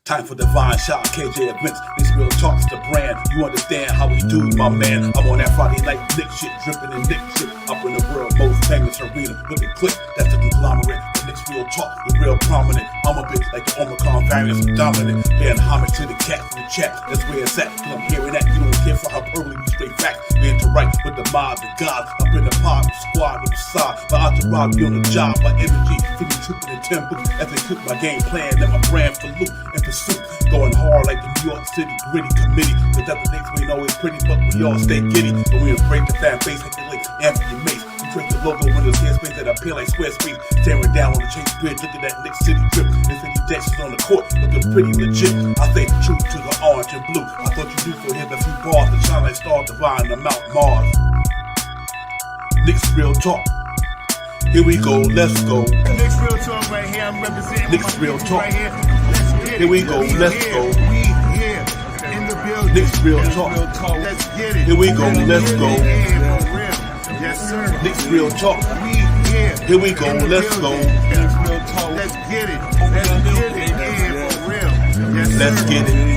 Time for divine shot, KJ events. This real talk's the brand. You understand how we do, my man. I'm on that Friday night Knicks shit, dripping in Knicks shit. Up in the world most famous arena with a click. That's a conglomerate. The Knicks real talk, we real prominent. I'm a bit like the Omicron variants, dominant. Paying homage to the cats in the chat. That's where it's at. Cause I'm hearing that. You don't care for hyperbole, we straight facts. We interact with the mob, the gods. Up in the pod, the squad, the facade. My entourage be on the job, my energy. 50 tripping in 10 books. As they cook my game plan, and my brand for loot and pursuit. Going hard like the New York City gritty committee. Cause at the Knicks we ain't always pretty, but we all stay giddy. But we embrace the fan base like the late Anthony Mace. We create the logo with the space that appear like Squarespace. Staring down on the Chase Bridge, look at that Knicks City drip. And City Jackson's on the court, looking pretty legit. I stay true to the orange and blue. I thought you knew for him a few bars to shine like stars divine to Mount Mars. Knicks real talk. Here we go, let's go. Knicks real talk right here. I'm representing Knicks real talk. right here. Let's get it. Here we go, let's go. We here in the building. Knicks real talk. Let's get it. Here we go, let's go. Yeah, for real. Yes, sir. Knicks real talk. We here. Here we go, in the let's go. building. Let's get it. Let's get it. Yeah, for real. Yes, sir. Let's get it.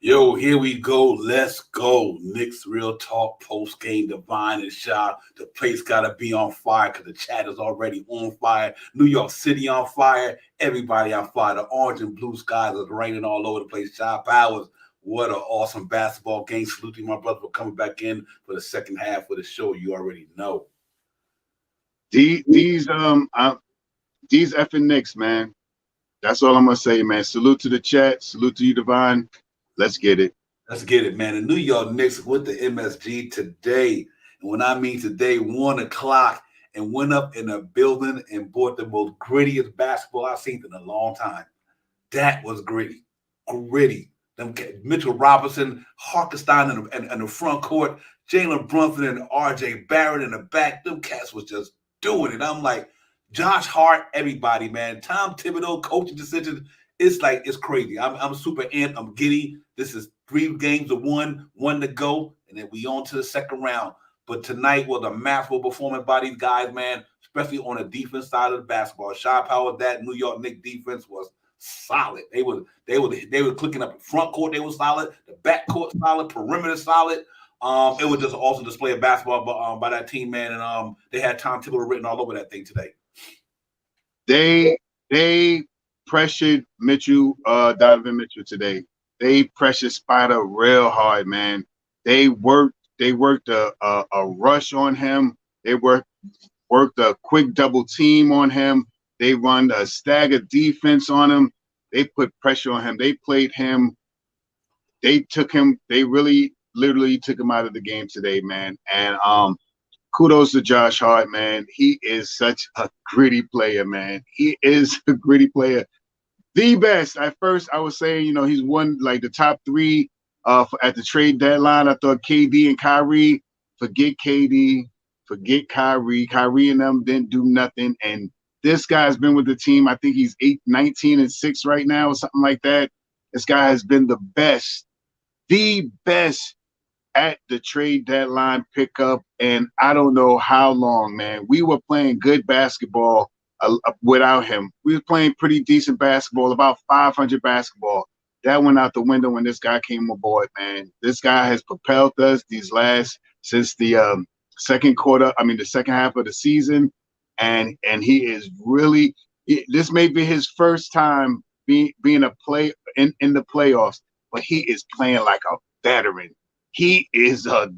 Yo, here we go. Let's go. Knicks real talk, post game, divine and shy. The place gotta be on fire because the chat is already on fire. New York City on fire. Everybody on fire. The orange and blue skies is raining all over the place. Shy Powers. What an awesome basketball game. Salute to my brother for coming back in for the second half of the show. You already know. These effing Knicks, man. That's all I'm gonna say, man. Salute to the chat. Salute to you, Divine. Let's get it. Let's get it, man. The New York Knicks with the MSG today. And when I mean today, 1 o'clock, and went up in a building and bought the most grittiest basketball I've seen in a long time. That was gritty. Gritty. Them Mitchell Robinson, Hartenstein in the front court, Jalen Brunson and R.J. Barrett in the back. Them cats was just doing it. I'm like, Josh Hart, everybody, man. Tom Thibodeau, coaching decisions. It's like, it's crazy. I'm super amped. I'm giddy. This is 3 games to 1 to go, and then we on to the second round. But tonight was a masterful performance by these guys, man, especially on the defense side of the basketball. Shy Power, that New York Knicks defense was solid. They were clicking up the front court. They were solid. The back court solid. Perimeter solid. It was just an awesome display of basketball by that team, man. And they had Tom Thibodeau written all over that thing today. They pressured Mitchell, Donovan Mitchell today. They pressured Spider real hard, man. They worked a rush on him. They worked a quick double team on him. They run a stagger defense on him. They put pressure on him. They played him. They took him. They really literally took him out of the game today, man. And kudos to Josh Hart, man. He is such a gritty player, man. He is a gritty player. The best. At first, I was saying, he's one like the top 3 at the trade deadline. I thought KD and Kyrie. Forget KD, forget Kyrie. Kyrie and them didn't do nothing. And this guy's been with the team. I think he's 19-6 right now or something like that. This guy has been the best at the trade deadline pickup. And I don't know how long, man. We were playing good basketball without him. We were playing pretty decent basketball, about 500 basketball. That went out the window when this guy came aboard, man. This guy has propelled us since the second half of the season. And he is really, this may be his first time being in the playoffs, but he is playing like a veteran. He is a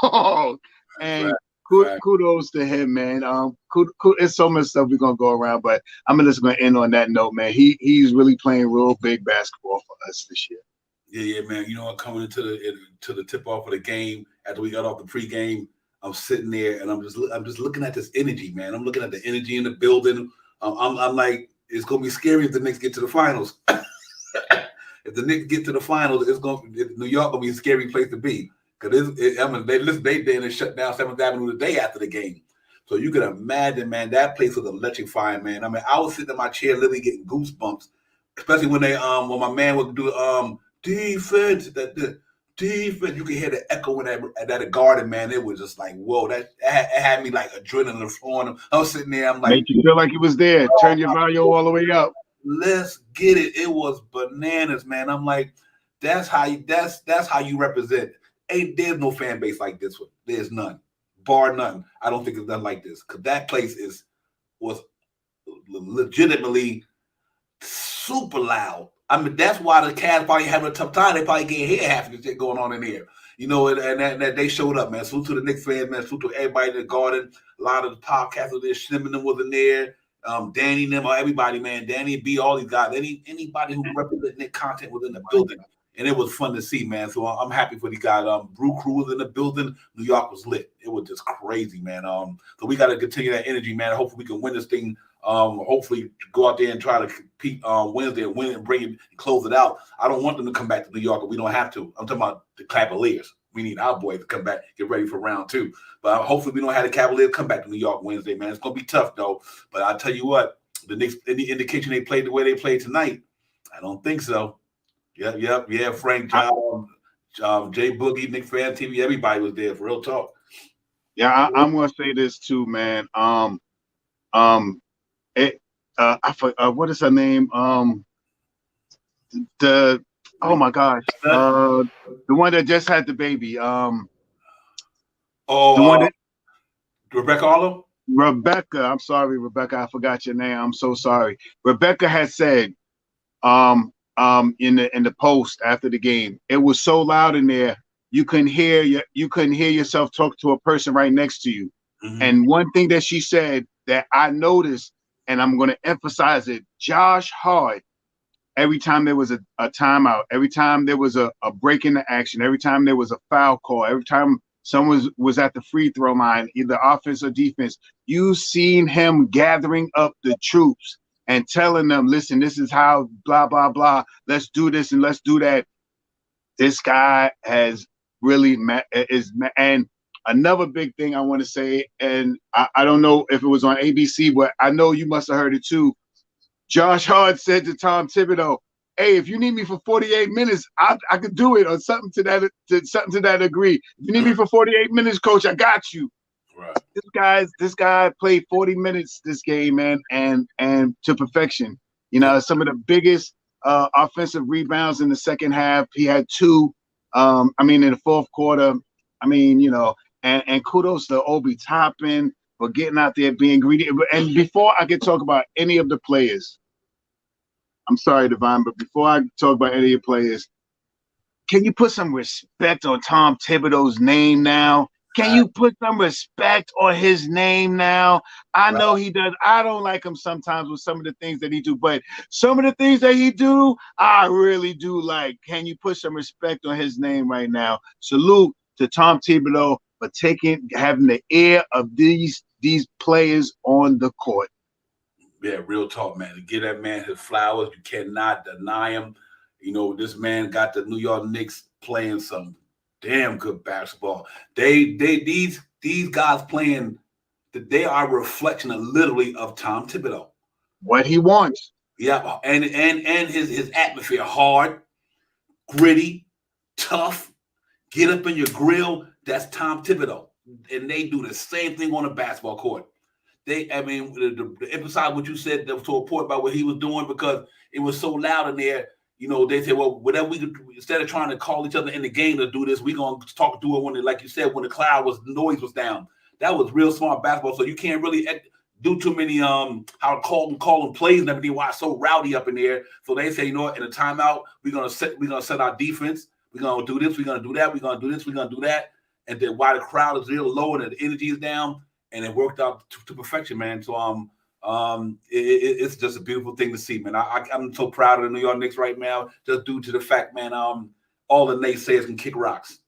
dog. And kudos to him, man. It's so much stuff we're gonna go around, but I'm just gonna end on that note, man. He's really playing real big basketball for us this year. Yeah, man. You know what? Coming into the tip off of the game after we got off the pregame, I'm sitting there and I'm just looking at this energy, man. I'm looking at the energy in the building. I'm like, it's gonna be scary if the Knicks get to the finals. If the Knicks get to the finals, New York gonna be a scary place to be. Because they didn't shut down 7th Avenue the day after the game. So you can imagine, man, that place was electrifying, man. I mean, I was sitting in my chair literally getting goosebumps, especially when my man would do defense, defense. You can hear the echo in that garden, man. It was just like, whoa, it had me like adrenaline flowing. I was sitting there, I'm like, Make you feel like he was there. Turn your volume all the way up. let's get it. It was bananas, man. I'm like, that's how you represent. There's no fan base like this one. There's none, bar none. I don't think it's done like this because that place was legitimately super loud. I mean, that's why the Cavs probably having a tough time. They probably can't hear half of the shit going on in there. You know, and that they showed up, man. Salute to the Knicks fans, man. Salute to everybody in the garden. A lot of the podcasters there, Schneemann was in there. Danny, them, everybody, man. Danny B, all these guys. Anybody who represented Knick content was in the building. And it was fun to see, man. So I'm happy for these guys. Brew Crew was in the building. New York was lit. It was just crazy, man. So we got to continue that energy, man. Hopefully we can win this thing. Hopefully go out there and try to compete Wednesday and win and bring it and close it out. I don't want them to come back to New York, but we don't have to. I'm talking about the Cavaliers. We need our boys to come back, get ready for round 2. But hopefully we don't have the Cavaliers come back to New York Wednesday, man. It's going to be tough, though. But I'll tell you what, the Knicks, any indication they played the way they played tonight, I don't think so. Yeah, Frank, Jay Boogie, Knicks Fan TV, everybody was there for real talk. Yeah, I'm going to say this too, man. What is her name? Oh my gosh, the one that just had the baby. The one that Rebecca Arlo. Rebecca, I'm sorry, Rebecca, I forgot your name. I'm so sorry. Rebecca had said, in the post after the game, it was so loud in there you couldn't hear yourself talk to a person right next to you. Mm-hmm. And one thing that she said that I noticed, and I'm going to emphasize it, Josh Hart, every time there was a timeout, every time there was a break in the action, every time there was a foul call, every time someone was at the free throw line, either offense or defense, you seen him gathering up the troops and telling them, listen, this is how blah, blah, blah. Let's do this and let's do that. This guy has really and another big thing I want to say, and I don't know if it was on ABC, but I know you must have heard it too. Josh Hart said to Tom Thibodeau, hey, if you need me for 48 minutes, I could do it, or something to that degree. If you need me for 48 minutes, coach, I got you. Right. This guy played 40 minutes this game, man, and to perfection. You know, some of the biggest offensive rebounds in the second half. He had 2. In the fourth quarter. And kudos to Obi Toppin for getting out there, being greedy. And before I can talk about any of the players, I'm sorry, Devon, but before I talk about any of the players, can you put some respect on Tom Thibodeau's name now? Can you put some respect on his name now? I know he does. I don't like him sometimes with some of the things that he do, but some of the things that he do, I really do like. Can you put some respect on his name right now? Salute to Tom Thibodeau for having the ear of these players on the court. Yeah, real talk, man. To give that man his flowers, you cannot deny him. You know, this man got the New York Knicks playing some damn good basketball. These guys playing, they are a reflection literally of Tom Thibodeau. What he wants. Yeah, and his atmosphere, hard, gritty, tough, get up in your grill. That's Tom Thibodeau. And they do the same thing on the basketball court. To emphasize what you said to report about what he was doing, because it was so loud in there. You know, they said, well, whatever we could, instead of trying to call each other in the game to do this, we're going to do it when, like you said, when the noise was down. That was real smart basketball. So you can't really do too many calling plays and everything. Why it's so rowdy up in there? So they say, you know what, in a timeout, we're gonna set our defense. We're gonna do this. We're gonna do that. We're gonna do this. We're gonna do that. And then while the crowd is real low and the energy is down, and it worked out to perfection, man. So it's just a beautiful thing to see, man. I'm so proud of the New York Knicks right now, just due to the fact, man, all the naysayers can kick rocks.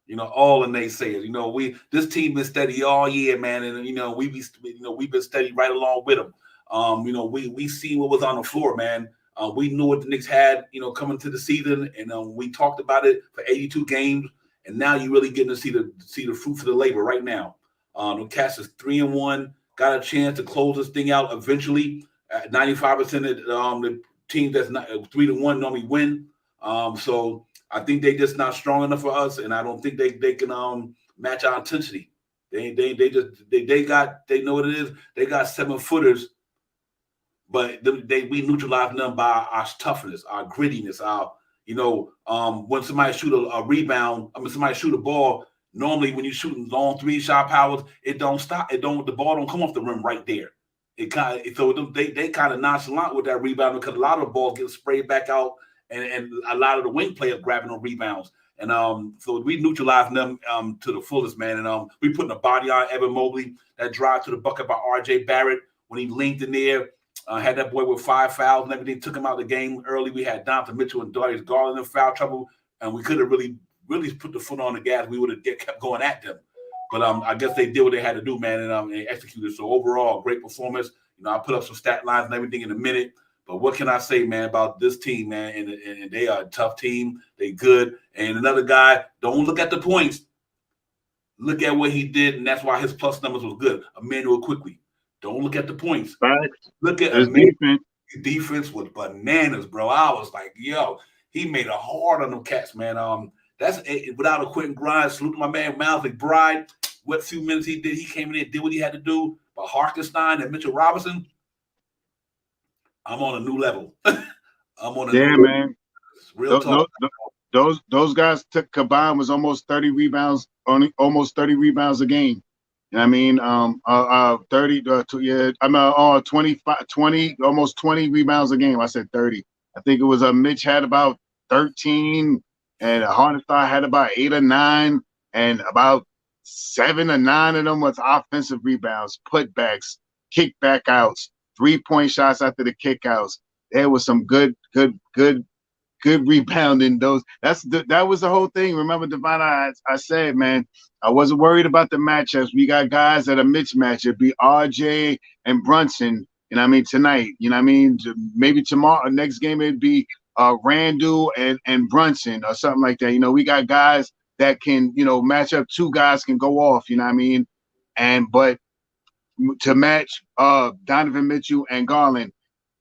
You know, all the naysayers. You know, this team been steady all year, man, and we've been steady right along with them. We see what was on the floor, man. We knew what the Knicks had, coming to the season, and we talked about it for 82 games, and now you're really getting to see the fruits of the labor right now. The Cats is 3-1. Got a chance to close this thing out eventually. 95% of the team that's not 3-1 normally win. So I think they just not strong enough for us, and I don't think they can match our intensity. They know what it is. They got 7-footers, but we neutralize them by our toughness, our grittiness, our when somebody shoot a rebound, somebody shoot a ball. Normally, when you shooting long 3-shot powers, it don't stop. The ball don't come off the rim right there. They kind of nonchalant with that rebound because a lot of the ball gets sprayed back out, and a lot of the wing players grabbing on rebounds. And so we neutralizing them to the fullest, man. And we putting a body on Evan Mobley. That drive to the bucket by R.J. Barrett when he linked in there. Had that boy with 5 fouls and everything. Took him out of the game early. We had Donovan Mitchell and Darius Garland in foul trouble, and we could have really put the foot on the gas. We would have kept going at them. But I guess they did what they had to do, man, and executed. So overall, great performance. I put up some stat lines and everything in a minute. But what can I say, man, about this team, man? And they are a tough team. They good. And another guy, don't look at the points. Look at what he did, and that's why his plus numbers was good. Emmanuel Quickly. Don't look at the points. Right. Look at defense. Defense was bananas, bro. I was like, yo, he made it hard on them cats, man. That's without a quitting grind. Salute to my man Miles McBride. What few minutes he did, he came in there, did what he had to do. But Hartenstein and Mitchell Robinson, I'm on a new level. I'm on a new man. Level. Real talk. Those guys combined was almost 30 rebounds, almost 30 rebounds a game. You know what I mean? 25, 20, almost 20 rebounds a game. I said 30. I think it was Mitch had about 13, and Hartenstein had about 8 or 9, and about 7 or 9 of them was offensive rebounds, putbacks, kickback outs, 3-point shots after the kickouts. There was some good rebounding. That was the whole thing. Remember, Devon, I said, man, I wasn't worried about the matchups. We got guys that are mismatched. It'd be RJ and Brunson. You know what I mean? Tonight. You know what I mean? Maybe tomorrow, next game, it'd be Randall and Brunson or something like that. We got guys that can, match up. 2 guys can go off. You know what I mean? But to match Donovan Mitchell and Garland.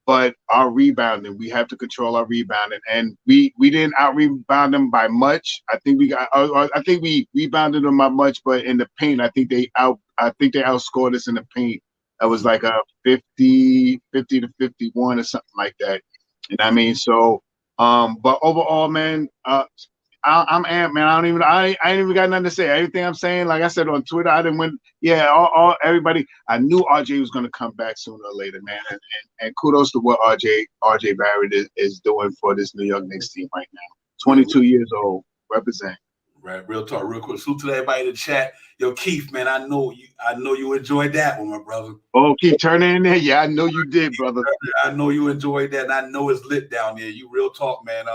But our rebounding, we have to control our rebounding, and we didn't out rebound them by much. I think we rebounded them by much, but in the paint, I think they outscored us in the paint. That was like a 50 to 51 or something like that. You know what I mean? So, but overall, man, I'm amped, man. I ain't even got nothing to say. Everything I'm saying, like I said on Twitter, I didn't win. Yeah, everybody. I knew RJ was going to come back sooner or later, man. And kudos to what RJ Barrett is doing for this New York Knicks team right now. 22 years old, represent. Right, real talk, real quick. Salute to everybody in the chat. Yo, Keith, man, I know you enjoyed that one, my brother. Oh, Keith, turn in there. Yeah, I know you did, brother. I know you enjoyed that, and I know it's lit down there. You real talk, man.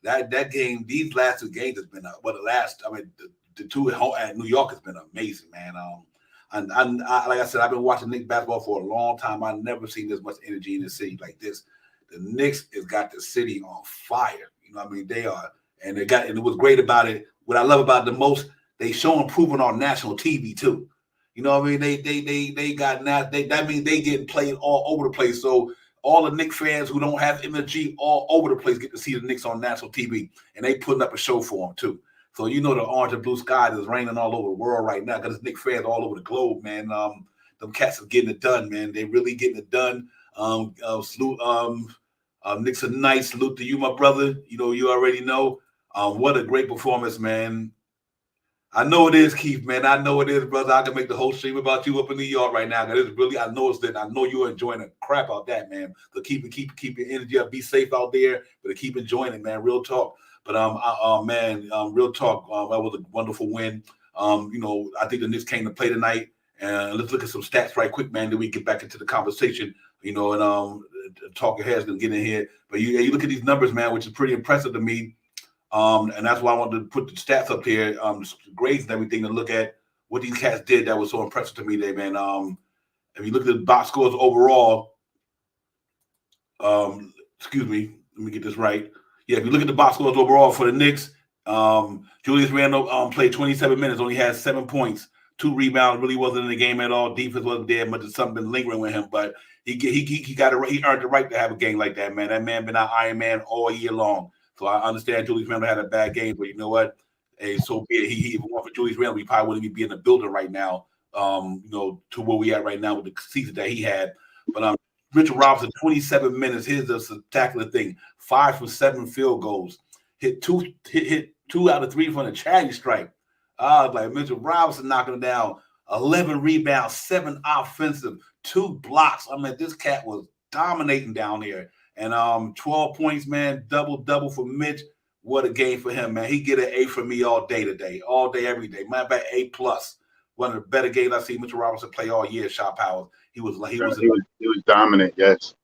That game, these last 2 games has been the 2 at New York has been amazing, man. Like I said, I've been watching Knicks basketball for a long time. I've never seen this much energy in the city like this. The Knicks has got the city on fire. You know what I mean? They are, and it was great about it. What I love about it the most, they show improvement on national TV too. You know what I mean? That means they getting played all over the place. So all the Knicks fans who don't have MSG all over the place get to see the Knicks on national TV, and they putting up a show for them too. So the orange and blue sky is raining all over the world right now because Knicks fans all over the globe, man. Them cats are getting it done, man. They really getting it done. Knicks are nice. Salute to you, my brother. You already know. What a great performance, man. I know it is, Keith, man. I know it is, brother. I can make the whole stream about you up in New York right now. Because it's really, I know it's lit. I know you're enjoying the crap out that, man. So keep your energy up. Be safe out there, but keep enjoying it, man. Real talk. But real talk. That was a wonderful win. I think the Knicks came to play tonight. And let's look at some stats right quick, man. Then we get back into the conversation. And talking heads gonna get in here. But you look at these numbers, man, which is pretty impressive to me. And that's why I wanted to put the stats up here, grades and everything, to look at what these cats did that was so impressive to me today, man. If you look at the box scores overall, excuse me, let me get this right. Yeah, if you look at the box scores overall for the Knicks, Julius Randle played 27 minutes, only had 7 points, 2 rebounds, really wasn't in the game at all. Defense wasn't there, but there's something been lingering with him. But he earned the right to have a game like that, man. That man been our Iron Man all year long. So I understand Julius Randle had a bad game, but you know what? Hey, so be it. He even won for Julius Randle, we probably wouldn't even be in the building right now. To where we at right now with the season that he had. But Mitchell Robinson, 27 minutes. Here's the spectacular thing: 5 from 7 field goals, hit two out of 3 from the charity stripe. I was like, Mitchell Robinson knocking it down. 11 rebounds, 7 offensive, 2 blocks. I mean, this cat was dominating down there. And 12 points, man, double for Mitch. What a game for him, man. He get an A from me all day today, all day, every day. Matter of fact, A+. One of the better games I've seen Mitchell Robinson play all year. Shot powers. He was dominant. Yes.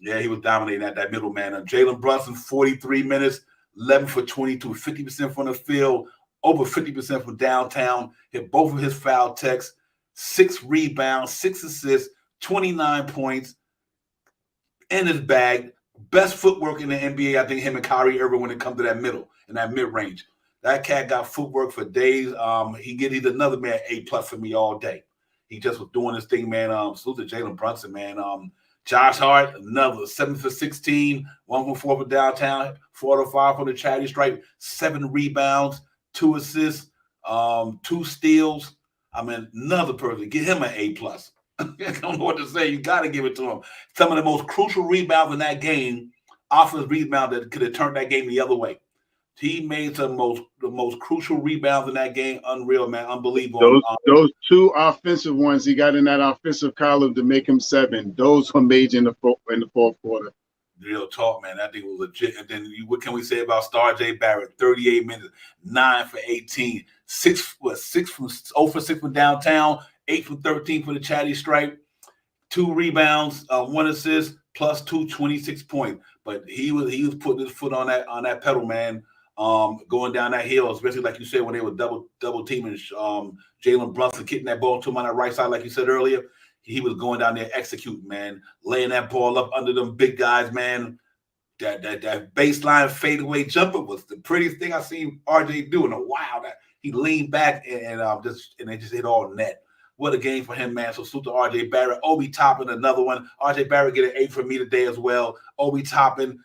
Yeah, he was dominating at that middle man. Jalen Brunson, 43 minutes, 11 for 22, 50% from the field, over 50% from downtown. Hit both of his foul techs, 6 rebounds, 6 assists, 29 points in his bag. Best footwork in the NBA. I think him and Kyrie Irving when it comes to that middle and that mid range. That cat got footwork for days. He's another man A+ for me all day. He just was doing his thing, man. Salute to Jalen Brunson, man. Josh Hart, another 7 for 16, 1 for 4 for downtown, 4 to 5 for the charity stripe, 7 rebounds, 2 assists, 2 steals. I mean, another person. Give him an A+. I don't know what to say. You got to give it to him. Some of the most crucial rebounds in that game, offensive rebound that could have turned that game the other way. He made the most crucial rebounds in that game. Unreal, man. Unbelievable. Those 2 offensive ones he got in that offensive column to make him 7. Those were made in the fourth quarter. Real talk, man. That thing was legit. And then what can we say about Star J. Barrett? 38 minutes, 9 for 18, 6 from 0 for 6 from downtown, 8 for 13 for the charity stripe, 2 rebounds, 1 assist, plus 2, 26 points. But he was putting his foot on that pedal, man. Going down that hill, especially like you said, when they were double teaming Jalen Brunson, kicking that ball to him on that right side, like you said earlier. He was going down there executing, man, laying that ball up under them big guys, man. That baseline fadeaway jumper was the prettiest thing I've seen RJ do in a while. That he leaned back and they just hit all net. What a game for him, man. So salute to RJ Barrett. Obi Toppin, another one. RJ Barrett get an 8 from me today as well. Obi Toppin.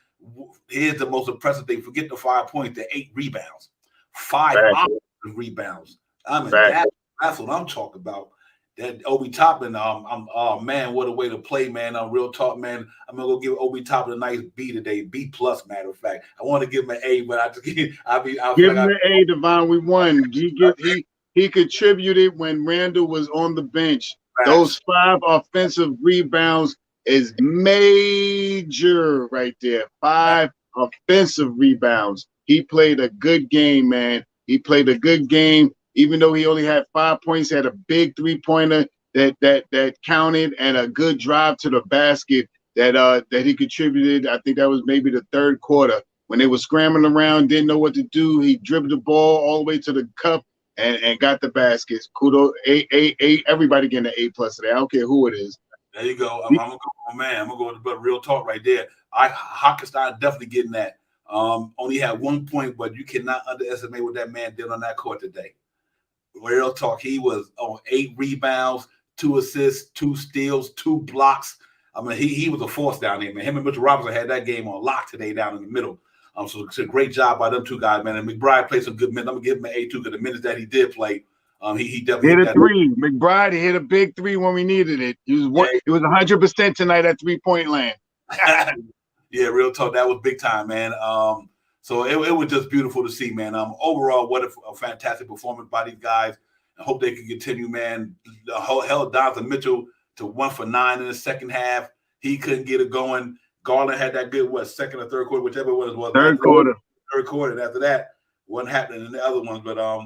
Here's the most impressive thing. Forget the 5 points, the 8 rebounds. 5 offensive rebounds. I mean, that's what I'm talking about. That Obi Toppin, oh man, what a way to play, man. Real talk, man. I'm gonna go give Obi Toppin a nice B today, B+, matter of fact. I want to give him an A, but I'll give him an A, Devon. We won. He contributed when Randall was on the bench. Those 5 offensive rebounds is major right there. 5 offensive rebounds. He played a good game, man. He played a good game. Even though he only had 5 points, he had a big 3-pointer that counted and a good drive to the basket that he contributed. I think that was maybe the 3rd quarter when they were scrambling around, didn't know what to do. He dribbled the ball all the way to the cup and got the baskets. Kudos, A. Everybody getting an A+ today. I don't care who it is. There you go. I'm gonna go, man. I'm gonna go with the real talk right there. Hockenstein definitely getting that. Only had 1 point, but you cannot underestimate what that man did on that court today. Real talk. He was on 8 rebounds, 2 assists, 2 steals, 2 blocks. I mean, he was a force down there, man. Him and Mitchell Robinson had that game on lock today down in the middle. So it's a great job by them 2 guys, man. And McBride played some good minutes. I'm gonna give him an A too because the minutes that he did play, he definitely hit a 3. McBride hit a big 3 when we needed it. It was 100% tonight at 3-point land. Yeah, real talk. That was big time, man. So it was just beautiful to see, man. Overall, what a fantastic performance by these guys. I hope they can continue, man. Held Donovan Mitchell to 1 for 9 in the second half. He couldn't get it going. Garland had that good, second or third quarter, whichever one it was. Third quarter. And after that, wasn't happening in the other ones. But I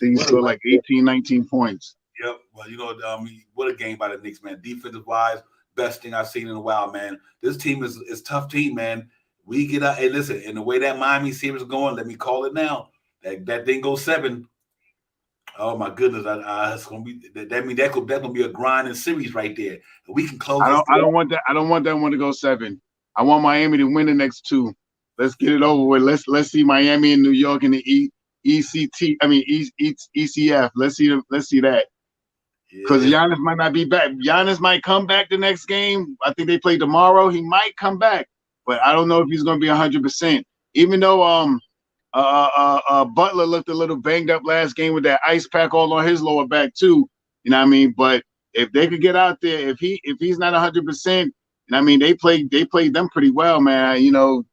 think he scored like 18, 19 points. Yep. Well, what a game by the Knicks, man. Defensive-wise, best thing I've seen in a while, man. This team is tough team, man. We get out. Hey, listen, and the way that Miami series is going, let me call it now. That thing goes 7. Oh my goodness, it's gonna be that's gonna be a grinding series right there. We can close. I don't want that. I don't want that one to go 7. I want Miami to win the next 2. Let's get it over with. Let's see Miami and New York in the ECF. Let's see that. Because Giannis might not be back. Giannis might come back the next game. I think they play tomorrow. He might come back, but I don't know if he's going to be 100%. even though Butler looked a little banged up last game with that ice pack all on his lower back too. You know what I mean? But if they could get out there, if he's not 100%, and I mean they played them pretty well, man. You know,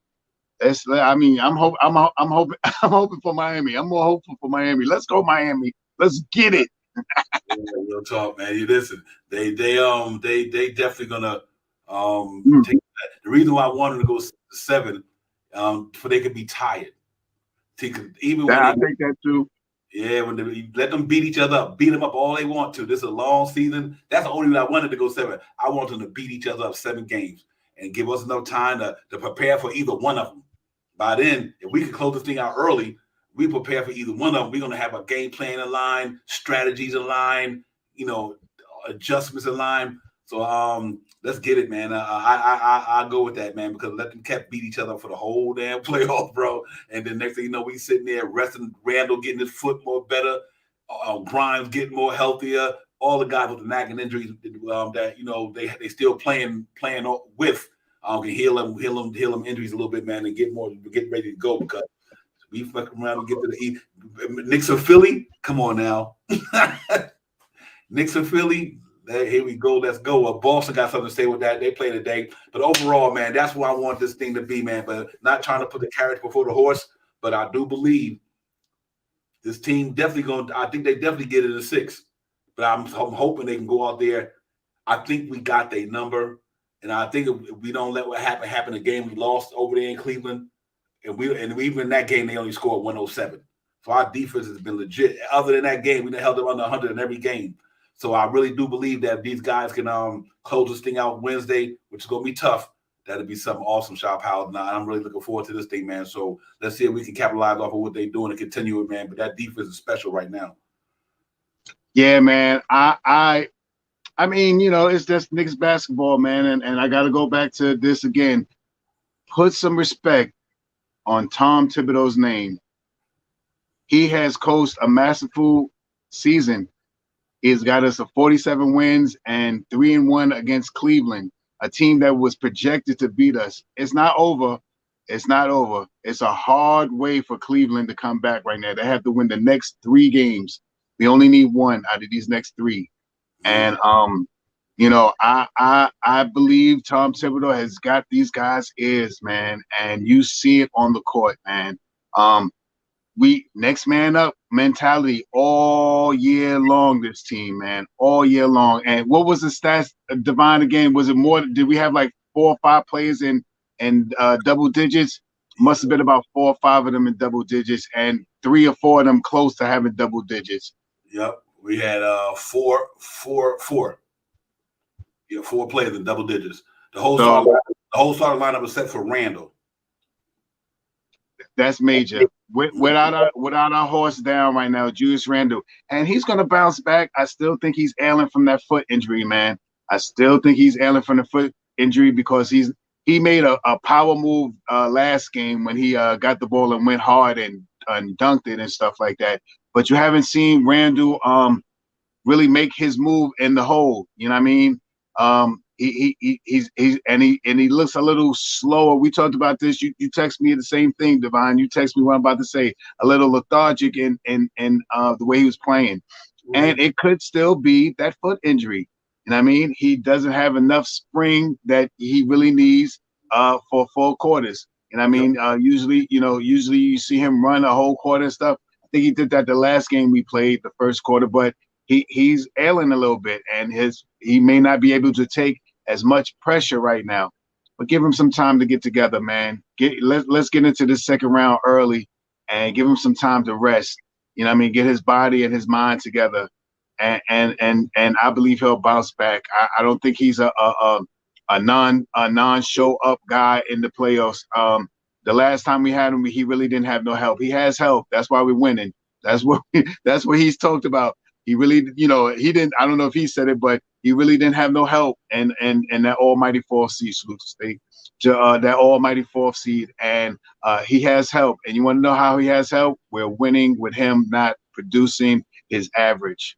I'm hoping for Miami. I'm more hopeful for Miami. Let's go Miami. Let's get it. Yeah, real talk, man. You listen. They definitely gonna take that. The reason why I wanted to go 7, for they could be tired. Even when I think that too. Yeah, when they let them beat each other up, beat them up all they want to. This is a long season. That's the only reason I wanted to go 7. I want them to beat each other up 7 games and give us enough time to prepare for either one of them. By then, if we can close this thing out early, we prepare for either one of them. We're going to have a game plan in line, strategies in line, you know, adjustments in line. So let's get it, man. I go with that, man, because let them beat each other for the whole damn playoff, bro. And then next thing you know, we sitting there resting Randall, getting his foot more better, Grimes getting more healthier. All the guys with the nagging injuries that you know they still playing with can heal them injuries a little bit, man, and get ready to go because we fuck around and get to the Knicks of Philly. Come on now, Knicks of Philly. Here we go. Let's go. Boston got something to say with that. They play today. But overall, man, that's what I want this thing to be, man. But not trying to put the carriage before the horse. But I do believe this team I think they definitely get it in 6. But I'm hoping they can go out there. I think we got their number. And I think if we don't let what happen the game we lost over there in Cleveland. And even in that game, they only scored 107. So our defense has been legit. Other than that game, we held them under 100 in every game. So I really do believe that these guys can close this thing out Wednesday, which is going to be tough. That'll be something awesome, Shop House. Now I'm really looking forward to this thing, man. So let's see if we can capitalize off of what they're doing and continue it, man. But that defense is special right now. Yeah, man. I mean, you know, it's just Knicks basketball, man. And I got to go back to this again. Put some respect on Tom Thibodeau's name. He has coached a masterful season. He's got us a 47 wins and 3-1 against Cleveland, a team that was projected to beat us. It's not over. It's not over. It's a hard way for Cleveland to come back right now. They have to win the next 3 games. We only need 1 out of these next 3. And you know, I believe Tom Thibodeau has got these guys' ears, man, and you see it on the court, man. We next man up mentality all year long, this team, man, all year long. And what was the stats, Divine, again? Was it more? Did we have like 4 or 5 players in double digits? Must have been about 4 or 5 of them in double digits, and 3 or 4 of them close to having double digits. Yep, we had 4. Yeah, 4 players in double digits. The whole starting lineup was set for Randall. That's major. Without our horse down right now, Julius Randle, and he's gonna bounce back. I still think he's ailing from that foot injury, man. I still think he's ailing from the foot injury because he made a power move last game when he got the ball and went hard and dunked it and stuff like that. But you haven't seen Randle really make his move in the hole. You know what I mean? He looks a little slower. We talked about this. You text me the same thing, Divine. You text me what I'm about to say. A little lethargic in the way he was playing, and it could still be that foot injury. You know what I mean? He doesn't have enough spring that he really needs for 4 quarters. You know what I mean? Usually you see him run a whole quarter and stuff. I think he did that the last game we played, the first quarter, but he's ailing a little bit, and he may not be able to take as much pressure right now. But give him some time to get together, man. Let's get into the second round early and give him some time to rest. You know what I mean? Get his body and his mind together. And I believe he'll bounce back. I don't think he's a non-show up guy in the playoffs. The last time we had him, he really didn't have no help. He has help. That's why we're winning. That's what he's talked about. He really, he didn't. I don't know if he said it, but he really didn't have no help. And that almighty 4th seed, salute to state, that almighty 4th seed, and he has help. And you want to know how he has help? We're winning with him not producing his average.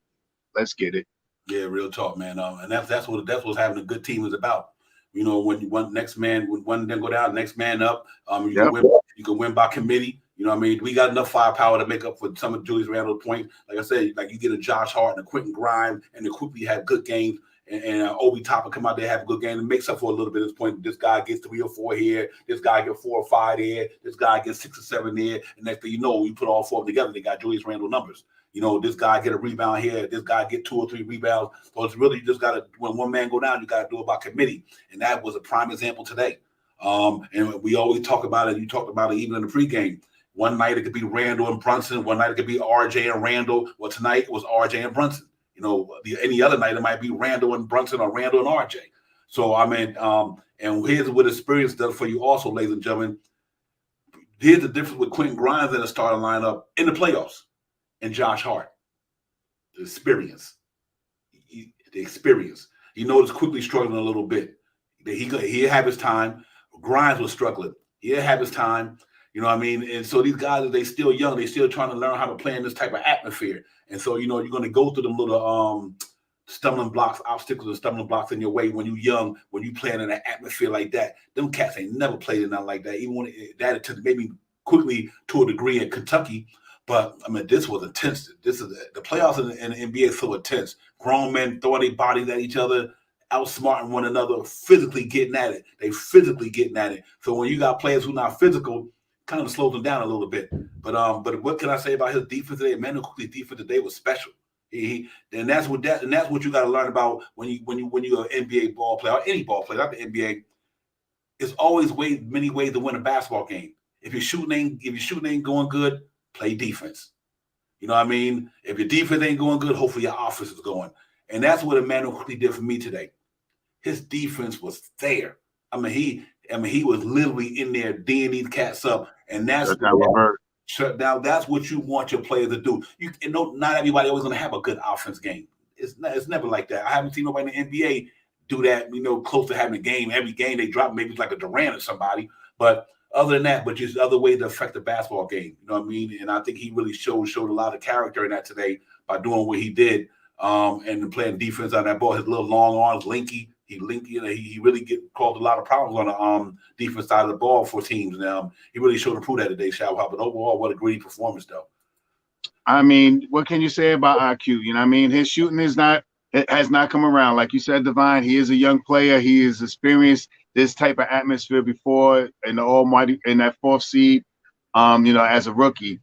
Let's get it. Yeah, real talk, man. And that's what having a good team is about. When one next man, when one then go down, next man up. You You can win by committee. You know what I mean? We got enough firepower to make up for some of Julius Randle's points. Like I said, like you get a Josh Hart and a Quentin Grimes, and they quickly have good games. And Obi Toppin come out there, have a good game, and makes up for a little bit at this point. This guy gets 3 or 4 here. This guy gets 4 or 5 there. This guy gets 6 or 7 there. And next thing you know, you put all 4 of them together, they got Julius Randle numbers. You know, this guy get a rebound here. This guy get 2 or 3 rebounds. So it's really, you just got to, when one man go down, you got to do it by committee. And that was a prime example today. And we always talk about it. You talked about it even in the pregame. One night it could be Randle and Brunson. One night it could be RJ and Randle. Well, tonight it was RJ and Brunson. You know, any other night it might be Randle and Brunson or Randle and RJ. So, I mean, and here's what experience does for you also, ladies and gentlemen. Here's the difference with Quentin Grimes in the starting lineup in the playoffs and Josh Hart. The experience. The experience. You notice quickly struggling a little bit. He'll have his time. Grimes was struggling. He'll have his time. You know what I mean? And so these guys, they still young. They still trying to learn how to play in this type of atmosphere. And so, you know, you're going to go through them little stumbling blocks, obstacles and stumbling blocks in your way when you're young, when you playing in an atmosphere like that. Them cats ain't never played in nothing like that, even when that to maybe quickly to a degree in Kentucky. But, I mean, this was intense. This is the playoffs in the NBA is so intense. Grown men throwing their bodies at each other, outsmarting one another, physically getting at it. They physically getting at it. So when you got players who not physical, kind of slows him down a little bit. But what can I say about his defense today? Emmanuel Quickly's defense today was special. And that's what you got to learn about when you're an NBA ball player or any ball player, not the NBA. It's always many ways to win a basketball game. If your shooting ain't going good, play defense. You know what I mean? If your defense ain't going good, hopefully your offense is going. And that's what Emmanuel Quickly did for me today. His defense was there. I mean, he was literally in there D'ing these cats up, and that's shut down. That's what you want your players to do. Not everybody always going to have a good offense game. It's never like that. I haven't seen nobody in the NBA do that. You know, close to having a game. Every game they drop, maybe it's like a Durant or somebody. But other than that, but just other ways to affect the basketball game. You know what I mean? And I think he really showed a lot of character in that today by doing what he did, and playing defense on that ball. His little long arms, linky. He really caused a lot of problems on the defense side of the ball for teams. And he really showed and proved that today, Shao. But overall, what a great performance, though. I mean, what can you say about IQ? You know what I mean? His shooting has not come around. Like you said, Divine, he is a young player. He has experienced this type of atmosphere before in the almighty in that 4th seed, you know, as a rookie.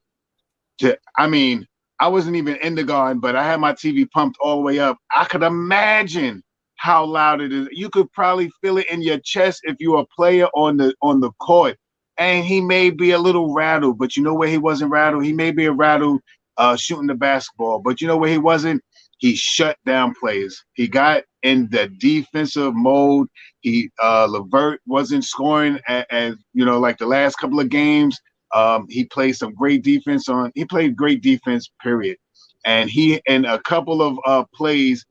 I wasn't even in the garden, but I had my TV pumped all the way up. I could imagine how loud it is. You could probably feel it in your chest if you're a player on the court. And he may be a little rattled, but you know where he wasn't rattled? He may be a rattled shooting the basketball, but you know where he wasn't? He shut down plays. He got in the defensive mode. LeVert wasn't scoring as you know, like the last couple of games. He played some great defense he played great defense, period. And he in a couple of plays,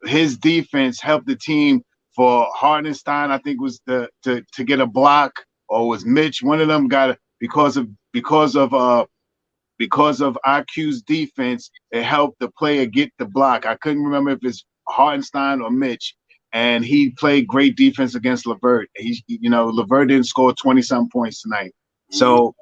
his defense helped the team for Hardenstein. I think was to get a block, or was Mitch. One of them got it because of IQ's defense. It helped the player get the block. I couldn't remember if it's Hardenstein or Mitch, and he played great defense against LeVert. LeVert didn't score 20-something points tonight. So,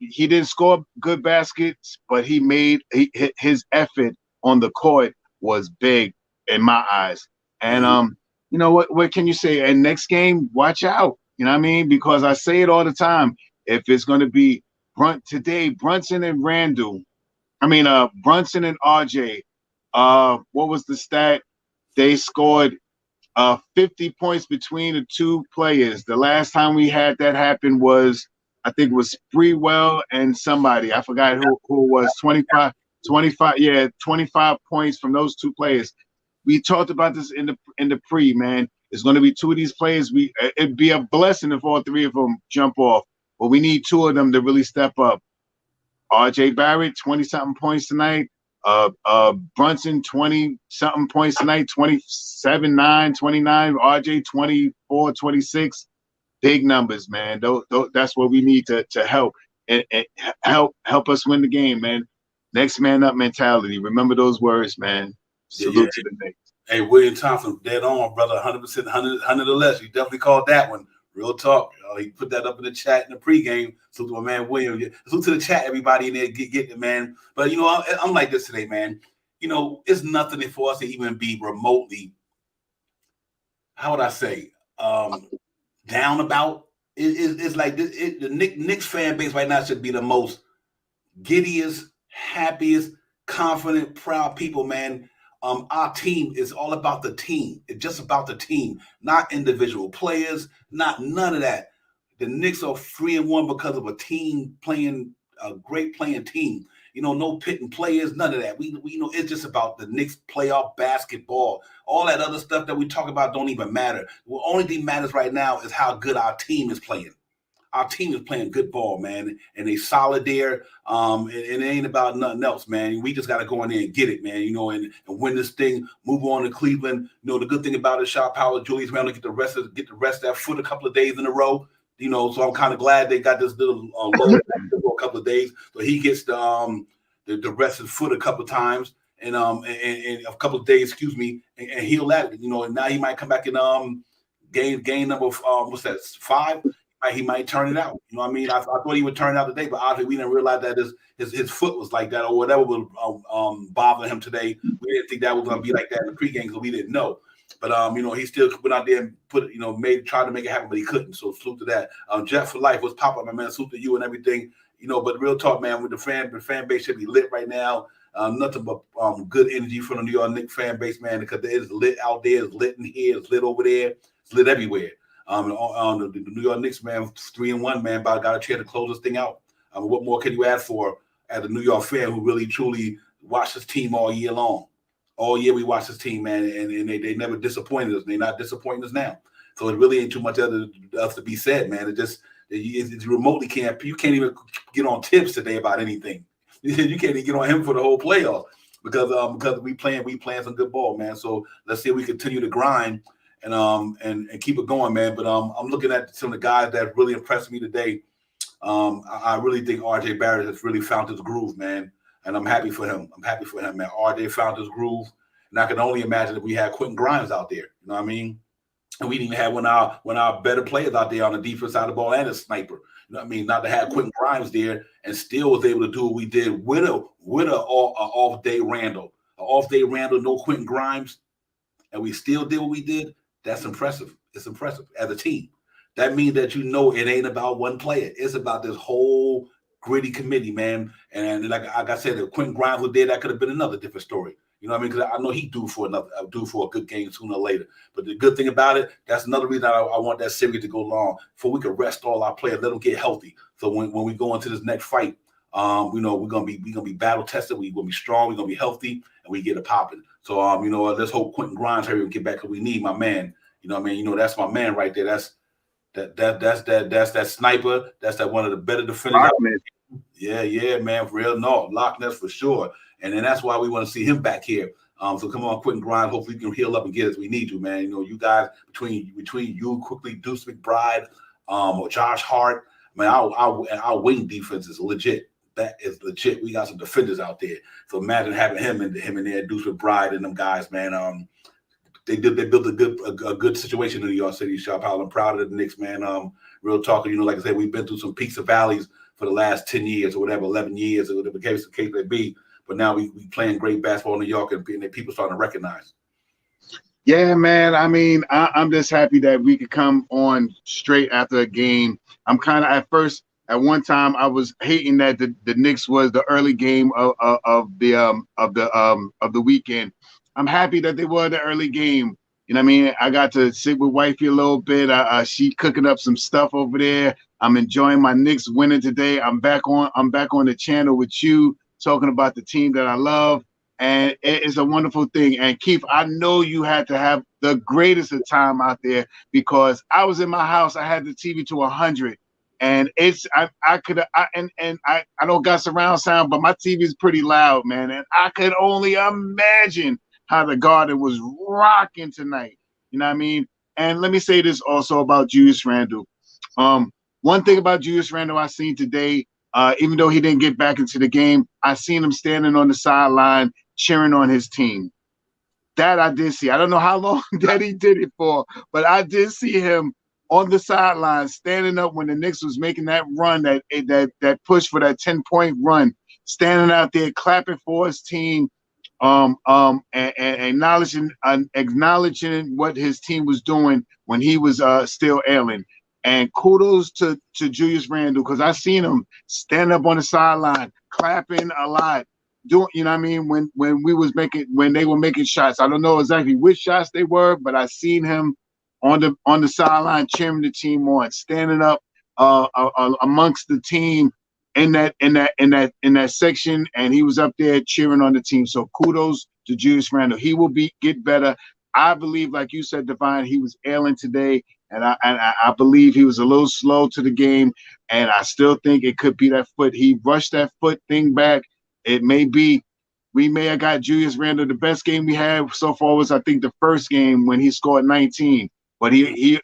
he didn't score good baskets, but his effort on the court was big in my eyes. And what can you say? And next game, watch out. You know what I mean? Because I say it all the time. If it's going to be Brunson and Randall, Brunson and RJ, what was the stat? They scored 50 points between the two players. The last time we had that happen was, I think it was Sprewell and somebody. I forgot who it was. 25 points from those two players. We talked about this in the pre, man. It's going to be 2 of these players. It'd be a blessing if all 3 of them jump off, but we need 2 of them to really step up. RJ Barrett, 20-something points tonight. Brunson, 20-something points tonight. 27, 9, 29. RJ, 24, 26. Big numbers, man. That's what we need to help and help us win the game, man. Next man up mentality. Remember those words, man. Salute to the Knicks. Hey, William Thompson, dead on, brother. 100%, 100 or less. You definitely called that one. Real talk. He put that up in the chat in the pregame. So to my man William. Salute to the chat, everybody in there. Get it, man. But I'm like this today, man. It's nothing for us to even be remotely, how would I say, down about. It's like this, the Knicks fan base right now should be the most giddiest, happiest, confident, proud people, man. Our team is all about the team. It's just about the team, not individual players, none of that. The Knicks are 3-1 because of a team playing a great playing team. No pitting players, none of that. We it's just about the Knicks playoff basketball. All that other stuff that we talk about don't even matter. The only thing matters right now is how good our team is playing. Our team is playing good ball, man, and they solid there. And it ain't about nothing else, man. We just got to go in there and get it, man, and win this thing, move on to Cleveland. The good thing about it, Shot Power, Julius Randle get the rest of that foot a couple of days in a row. So I'm kind of glad they got this little low for a couple of days. So he gets the rest of the foot a couple of times and a couple of days, and heal that. And now he might come back and game number what's that, 5. He might turn it out. You know what I mean? I thought he would turn it out today, but obviously we didn't realize that his foot was like that or whatever was bothering him today. We didn't think that was going to be like that in the pregame because we didn't know. But he still went out there and tried to make it happen, but he couldn't. So salute to that. Jeff for life, what's popping, my man? Salute to you and everything. But real talk, man. With the fan base should be lit right now. Nothing but good energy from the New York Knicks fan base, man. Because it's lit out there, it's lit in here, it's lit over there, it's lit everywhere. The New York Knicks, man, 3-1, man, about got a chance to close this thing out. What more can you ask for as a New York fan who really truly watched this team all year long? All year we watched this team, man, and they never disappointed us. They're not disappointing us now. So it really ain't too much else to be said, man. It remotely can't. You can't even get on Tibbs today about anything. You can't even get on him for the whole playoff because we playing some good ball, man. So let's see if we continue to grind and keep it going, man. But I'm looking at some of the guys that really impressed me today. I really think RJ Barrett has really found his groove, man. And I'm happy for him. Man. RJ found his groove. And I can only imagine if we had Quentin Grimes out there. You know what I mean? And we didn't even have one of our better players out there on the defense side of the ball and a sniper. You know what I mean? Not to have Quentin Grimes there and still was able to do what we did with a off-day Randle. An off-day Randle, no Quentin Grimes. And we still did what we did. That's impressive. It's impressive as a team. That means that it ain't about one player. It's about this whole gritty committee, man. And like I said, if Quentin Grimes was there, that could have been another different story. You know what I mean? Because I know he due for a good game sooner or later. But the good thing about it, that's another reason I want that series to go long, so we can rest all our players, let them get healthy. So when we go into this next fight, we're gonna be battle tested. We're gonna be strong. We're gonna be healthy, and we get it popping. So let's hope Quentin Grimes hurry and get back because we need my man. You know what I mean? That's my man right there. That's that sniper. That's that one of the better defenders. Yeah, man, for real. No, Loch Ness for sure. And then that's why we want to see him back here. So come on, Quentin Grimes. Hopefully, you can heal up and get us. We need you, man. You guys between you, quickly, Deuce McBride, or Josh Hart. Man, our wing defense is legit. That is legit. We got some defenders out there. So imagine having him in there, Deuce McBride and them guys, man. They built a good situation in New York City, Shop Hall. I'm proud of the Knicks, man. Real talk, like I said, we've been through some peaks and valleys for the last 10 years or whatever, 11 years or whatever the case may be. But now we playing great basketball in New York and people starting to recognize. Yeah, man. I mean, I'm just happy that we could come on straight after a game. I'm kind of at one time I was hating that the Knicks was the early game of the weekend. I'm happy that they were the early game. You know what I mean? I got to sit with wifey a little bit. She cooking up some stuff over there. I'm enjoying my Knicks winning today. I'm back on the channel with you, talking about the team that I love, and it is a wonderful thing. And Keith, I know you had to have the greatest of time out there because I was in my house. I had the TV to 100, and I don't got surround sound, but my TV is pretty loud, man. And I could only imagine how the Garden was rocking tonight. You know what I mean? And let me say this also about Julius Randle. One thing about Julius Randle I seen today, even though he didn't get back into the game, I seen him standing on the sideline cheering on his team. That I did see. I don't know how long that he did it for, but I did see him on the sideline, standing up when the Knicks was making that run, that push for that 10-point run, standing out there clapping for his team, and acknowledging what his team was doing when he was still ailing. And kudos to Julius Randle, because I seen him stand up on the sideline, clapping a lot, doing, you know what I mean, when they were making shots. I don't know exactly which shots they were, but I seen him on the sideline cheering the team on, standing up amongst the team in that section, and he was up there cheering on the team. So kudos to Julius Randle. He will get better. I believe, like you said, Divine, he was ailing today, and I believe he was a little slow to the game, and I still think it could be that foot. He rushed that foot thing back. It may be, we may have got Julius Randle. The best game we had so far was, I think, the first game when he scored 19, but he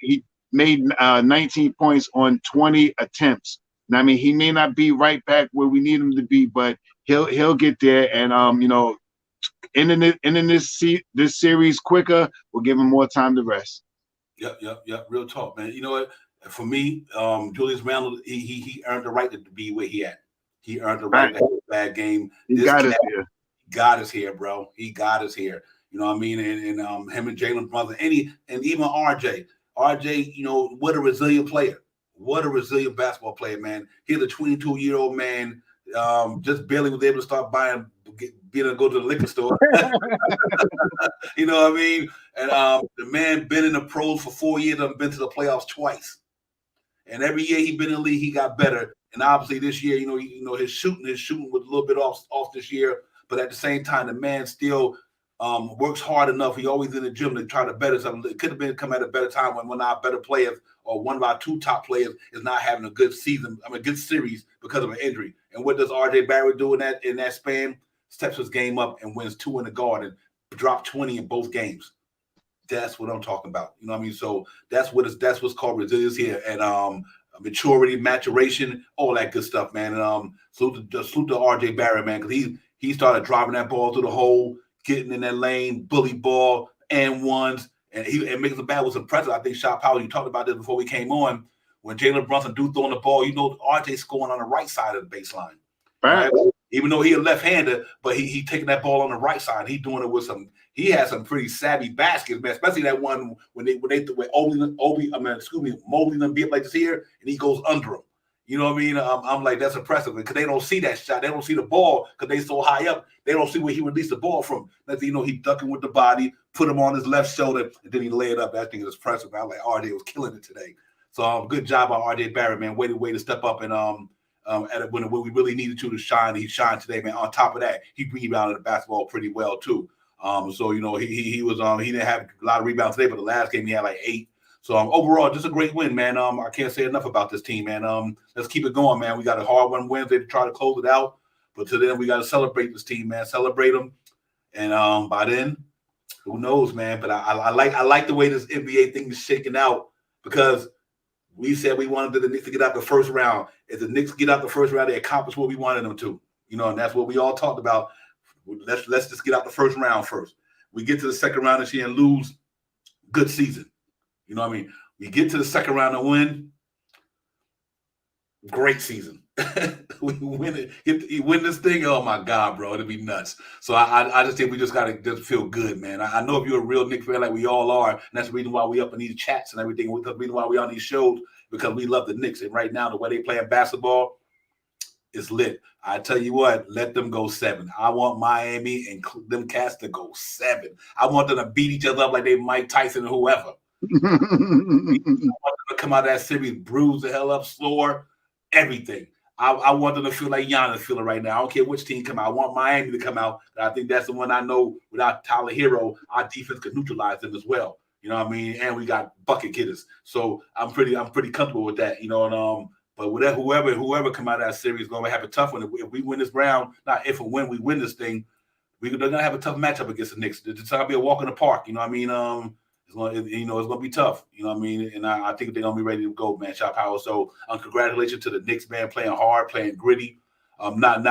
made 19 points on 20 attempts. And I mean, he may not be right back where we need him to be, but he'll get there. And ending this series quicker will give him more time to rest. Yep. Real talk, man. You know what? For me, Julius Randle, he earned the right to be where he at. He earned the right to have a bad game. He got us here. God is here, bro. He got us here. You know what I mean? And him and Jalen Brunson, and even RJ. RJ, you know, what a resilient player. What a resilient basketball player, man. He's a 22-year-old man, just barely was able to start being able to go to the liquor store. You know what I mean? And the man been in the pros for 4 years and been to the playoffs twice. And every year he been in the league, he got better. And obviously this year, you know, his shooting was a little bit off this year. But at the same time, the man still works hard enough. He always in the gym to try to better something. It could have been come at a better time when one of our better players or one of our two top players is not having a good season, good series because of an injury. And what does RJ Barrett do in that span? Steps his game up and wins 2 in the Garden, dropped 20 in both games. That's what I'm talking about. You know what I mean? So that's what's called resilience here, and maturity, maturation, all that good stuff, man. And salute to RJ Barrett, man, because he started driving that ball through the hole, getting in that lane, bully ball, and ones, and making the bad was impressive. I think Shot Powell, you talked about this before we came on. When Jalen Brunson throwing the ball, you know RJ scoring on the right side of the baseline. Right? Even though he a left-hander, but he taking that ball on the right side. He doing it with some. He has some pretty savvy baskets, man. Especially that one when Mobley them beat like this here, and he goes under him. You know what I mean? I'm like, that's impressive because they don't see that shot. They don't see the ball because they so high up. They don't see where he released the ball from. That's, you know, he ducking with the body, put him on his left shoulder, and then he lay it up. That thing is impressive. I like RJ was killing it today. So good job by RJ Barrett, man. Way to step up and when we really needed to shine, he shined today, man. On top of that, he rebounded the basketball pretty well too. So you know he was he didn't have a lot of rebounds today, but the last game he had like 8. So overall, just a great win, man. I can't say enough about this team, man. Let's keep it going, man. We got a hard one Wednesday to try to close it out, but to then we got to celebrate this team, man. Celebrate them, and by then, who knows, man? But I like the way this NBA thing is shaking out because we said we wanted the Knicks to get out the first round. If the Knicks get out the first round, they accomplish what we wanted them to, you know, and that's what we all talked about. Let's just get out the first round first. We get to the second round this year and lose, good season. You know what I mean? We get to the second round and win, great season. We win it. You win this thing, oh my God, bro, it'll be nuts. So I just think we just gotta just feel good, man. I know if you're a real Knicks fan like we all are, and that's the reason why we up in these chats and everything. That's the reason why we on these shows, because we love the Knicks. And right now, the way they playing basketball is lit. I tell you what, let them go 7. I want Miami and them cats to go 7. I want them to beat each other up like they Mike Tyson or whoever. I want them to come out of that series, bruise the hell up, sore, everything. I want them to feel like Giannis feeling right now. I don't care which team come out. I want Miami to come out. I think that's the one I know without Tyler Hero, our defense could neutralize them as well. You know what I mean? And we got bucket getters. So I'm pretty comfortable with that, you know, and but whoever come out of that series is gonna have a tough one. If we win this round, not if and when we win this thing, they're gonna have a tough matchup against the Knicks. It's gonna be a walk in the park, you know what I mean? It's gonna be tough, you know what I mean? And I think they're gonna be ready to go, man. Shot power. So congratulations to the Knicks, man, playing hard, playing gritty, not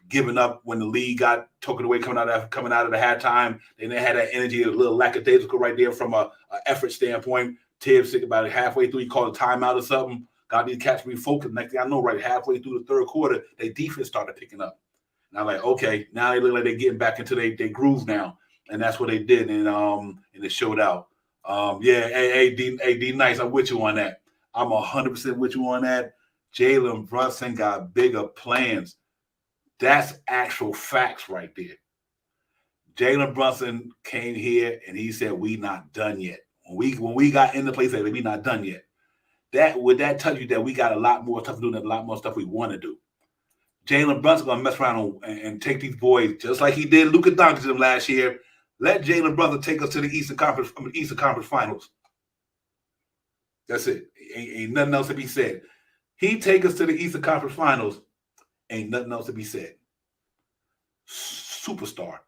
giving up when the league got taken away coming out of the halftime. They had that energy, a little lackadaisical right there from a effort standpoint. Tibbs sick about it. Halfway through, he called a timeout or something. Got these cats refocused. Next thing I know, right halfway through the third quarter, their defense started picking up. And I'm like, okay, now they look like they're getting back into their groove now. And that's what they did, and it showed out. Yeah, hey, D Nice, I'm with you on that. I'm 100% with you on that. Jalen Brunson got bigger plans. That's actual facts right there. Jalen Brunson came here and he said, "We not done yet." When we got in the place, we not done yet. That tell you that we got a lot more stuff to do and a lot more stuff we want to do. Jalen Brunson gonna mess around and take these boys just like he did Luka Doncic last year. Let Jalen Brunson take us to the Eastern Conference Finals. That's it. Ain't nothing else to be said. He take us to the Eastern Conference Finals. Ain't nothing else to be said. Superstar.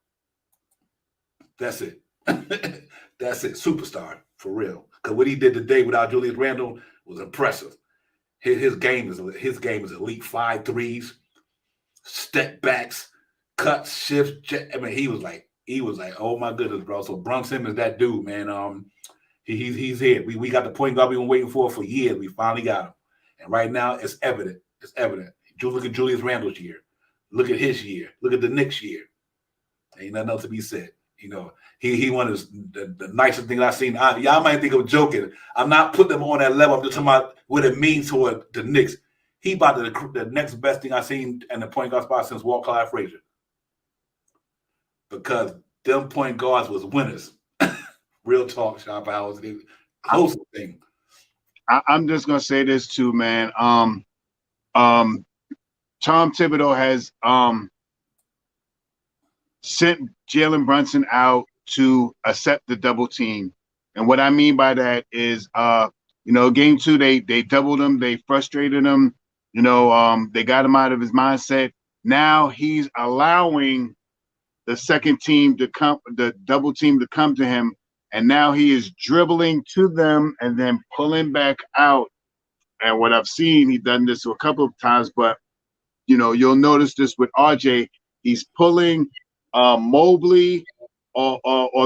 That's it. That's it. Superstar for real. Because what he did today without Julius Randle was impressive. His game is elite. 5 threes, step backs, cuts, shifts. I mean, he was like, oh my goodness, bro. So Brunson is that dude, man. He's here. We got the point guard we've been waiting for years. We finally got him. And right now it's evident. It's evident. Look at Julius Randle's year. Look at his year. Look at the Knicks' year. Ain't nothing else to be said. You know, he one of the nicest things I've seen. Y'all might think I'm joking. I'm not putting them on that level. I'm just talking about what it means toward the Knicks. He about the next best thing I've seen in the point guard spot since Walt Clyde Frazier. Because them point guards was winners. Real talk, Shop Hours. Closest thing. I'm just gonna say this too, man. Tom Thibodeau has sent Jalen Brunson out to accept the double team. And what I mean by that is game 2, they doubled him, they frustrated him, they got him out of his mindset. Now he's allowing the second team to come, the double team to come to him, and now he is dribbling to them and then pulling back out. And what I've seen, he's done this a couple of times, but you'll notice this with RJ. He's pulling Mobley or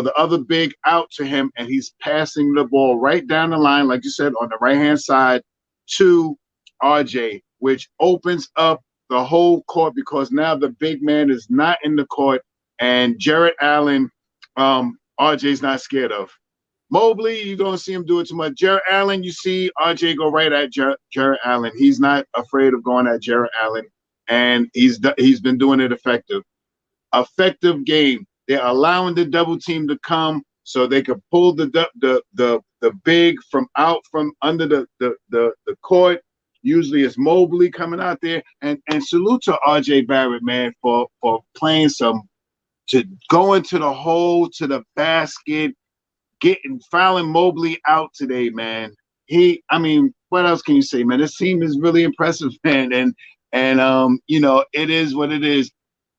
the other big out to him, and he's passing the ball right down the line, like you said, on the right-hand side to RJ, which opens up the whole court because now the big man is not in the court, and Jarrett Allen, RJ's not scared of. Mobley, you don't see him do it too much. Jarrett Allen, you see RJ go right at Jarrett Allen. He's not afraid of going at Jarrett Allen, and he's been doing it effective game. They're allowing the double team to come so they could pull the big from out from under the court. Usually it's Mobley coming out there, and salute to RJ Barrett, man, for playing to go into the hole, to the basket, fouling Mobley out today, man. What else can you say, man? This team is really impressive, man, and it is what it is.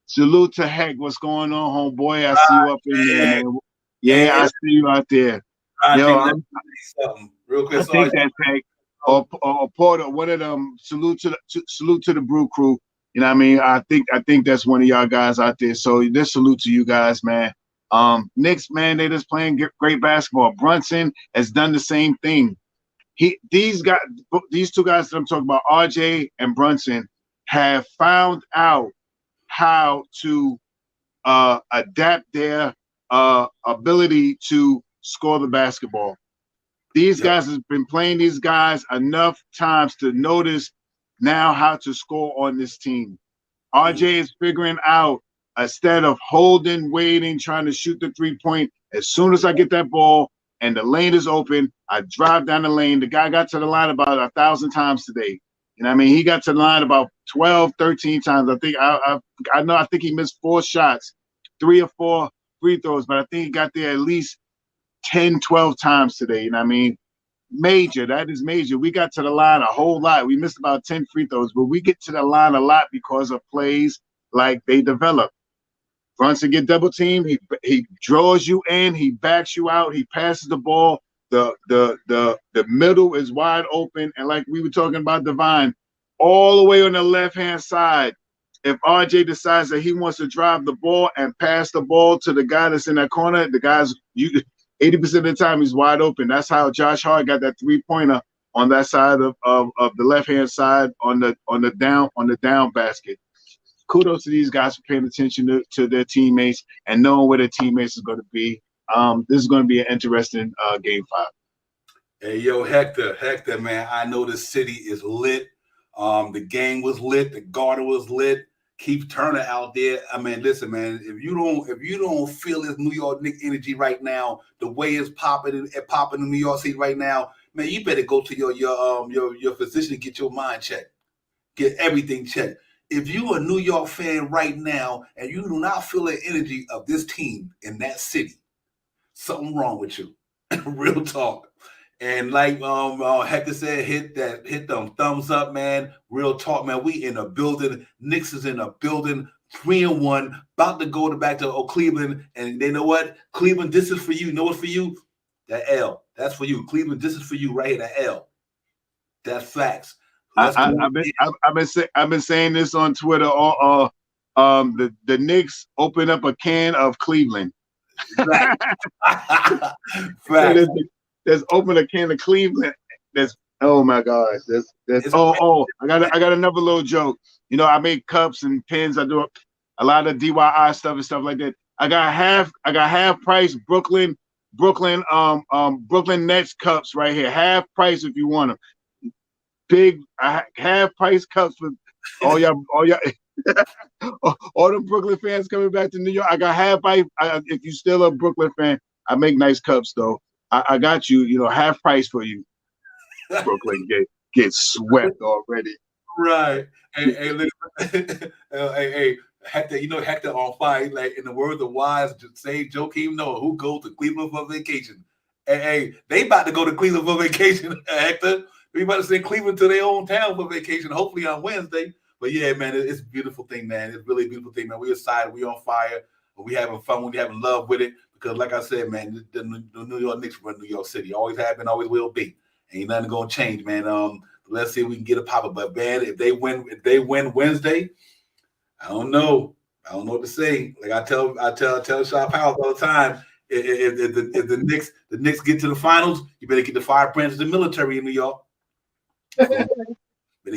Salute to Heck. What's going on, homeboy? I see you up in there, man. Yeah, I see you out there. Real quick. I think that's Heck or Porter. One of them. Salute to the Brew Crew. You know what I mean? I think that's one of y'all guys out there. So this salute to you guys, man. Knicks, man, they just playing great basketball. Brunson has done the same thing. These two guys that I'm talking about, RJ and Brunson, have found out how to adapt their ability to score the basketball. These guys have been playing these guys enough times to notice now how to score on this team. RJ is figuring out, instead of holding, waiting, trying to shoot the 3-point, as soon as I get that ball and the lane is open, I drive down the lane. The guy got to the line about 1,000 times today. You know what I mean? He got to the line about 12, 13 times. I think he missed 4 shots, 3 or 4 free throws, but I think he got there at least 10, 12 times today. You know what I mean? Major. That is major. We got to the line a whole lot. We missed about 10 free throws, but we get to the line a lot because of plays like they develop. Brunson get double team. He draws you in. He backs you out. He passes the ball. The middle is wide open, and like we were talking about Divine, all the way on the left-hand side, if RJ decides that he wants to drive the ball and pass the ball to the guy that's in that corner, 80% of the time he's wide open. That's how Josh Hart got that 3-pointer on that side of the left-hand side on the down basket. Kudos to these guys for paying attention to their teammates and knowing where their teammates is going to be. This is going to be an interesting game 5. Hey, yo, Hector, man, I know the city is lit. The game was lit. The Garden was lit. Keith Turner out there. I mean, listen, man, if you don't feel this New York Knicks energy right now, the way it's popping in New York City right now, man, you better go to your physician and get your mind checked. Get everything checked. If you're a New York fan right now and you do not feel the energy of this team in that city, something wrong with you. Real talk. And like Hector said, hit them thumbs up, man. Real talk, man. We in a building. Knicks is in a building. 3-1, about to go back to Cleveland. And they know what? Cleveland, this is for you. You know what's for you? That L. That's for you. Cleveland, this is for you right here. That L. That's facts. I've been saying this on Twitter. The Knicks open up a can of Cleveland. Right. There's open a can of Cleveland. There's oh my gosh. I got another little joke. You know, I make cups and pins. I do a lot of DIY stuff and stuff like that. I got half price Brooklyn Nets cups right here. Half price if you want them. Big half price cups for all y'all all the Brooklyn fans coming back to New York. I got half price. If you still a Brooklyn fan, I make nice cups though. I got you. You know, half price for you. Brooklyn get swept already. Right. Hey, Hector. You know Hector on fire. Like in the words of wise, say Joakim Noah, who goes to Cleveland for vacation. Hey, they about to go to Cleveland for vacation, Hector. We about to send Cleveland to their own town for vacation, hopefully on Wednesday. But yeah, man, it's a beautiful thing, man. It's really a beautiful thing, man. We're excited. We're on fire. We having fun. We having love with it. Because like I said, man, the New York Knicks run New York City. Always have been, always will be. Ain't nothing going to change, man. Let's see if we can get a pop-up. But, man, if they win Wednesday, I don't know. I don't know what to say. Like I tell Shaw Powell all the time, if the Knicks get to the finals, you better get the 5 branches of the military in New York. Better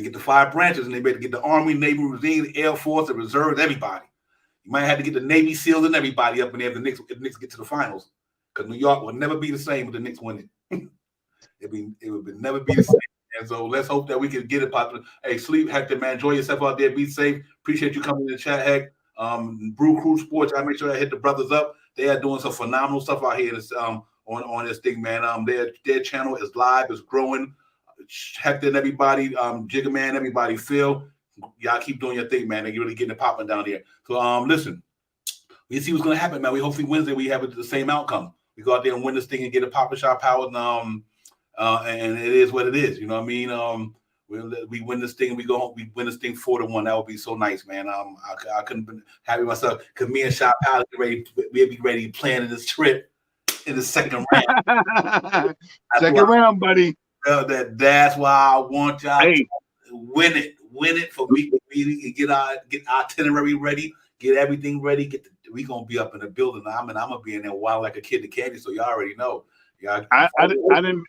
get the 5 branches, and they better get the Army, Navy, Marine, Air Force, the Reserves, everybody. You might have to get the Navy SEALs and everybody up in there if the Knicks get to the finals. Because New York will never be the same with the Knicks winning. it would never be the same. And so let's hope that we can get it popular. Hey, sleep, Hector, man. Enjoy yourself out there. Be safe. Appreciate you coming in the chat, Heck. Brew Crew Sports, I make sure I hit the brothers up. They are doing some phenomenal stuff out here on this thing, man. Their channel is live, is growing. Hector and everybody, Jigga Man, everybody, Phil. Y'all keep doing your thing, man. You're really getting it popping down here. So, listen, we see what's going to happen, man. We hopefully Wednesday we have the same outcome. We go out there and win this thing and get a popping shot power, and it is what it is. You know what I mean? We win this thing and we go home. We win this thing 4-1. That would be so nice, man. I couldn't be happy myself because me and Shot Power we'll be ready planning this trip in the second round. Second round, buddy. That's why I want y'all to win it for me to get our itinerary ready, get everything ready. We gonna be up in the building. I'm gonna be in there wild like a kid to candy. So y'all already know. I didn't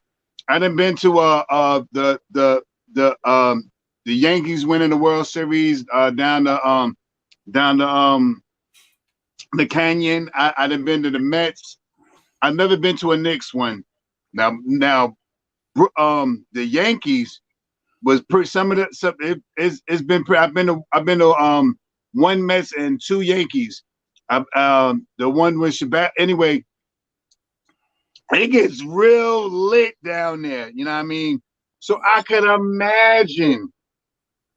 been to the Yankees winning the World Series down the Canyon. I done been to the Mets. I've never been to a Knicks one. Now. The Yankees was pretty. It's been. I've been to 1 Mets and 2 Yankees. The one with Shabbat. Anyway, it gets real lit down there. You know what I mean? So I could imagine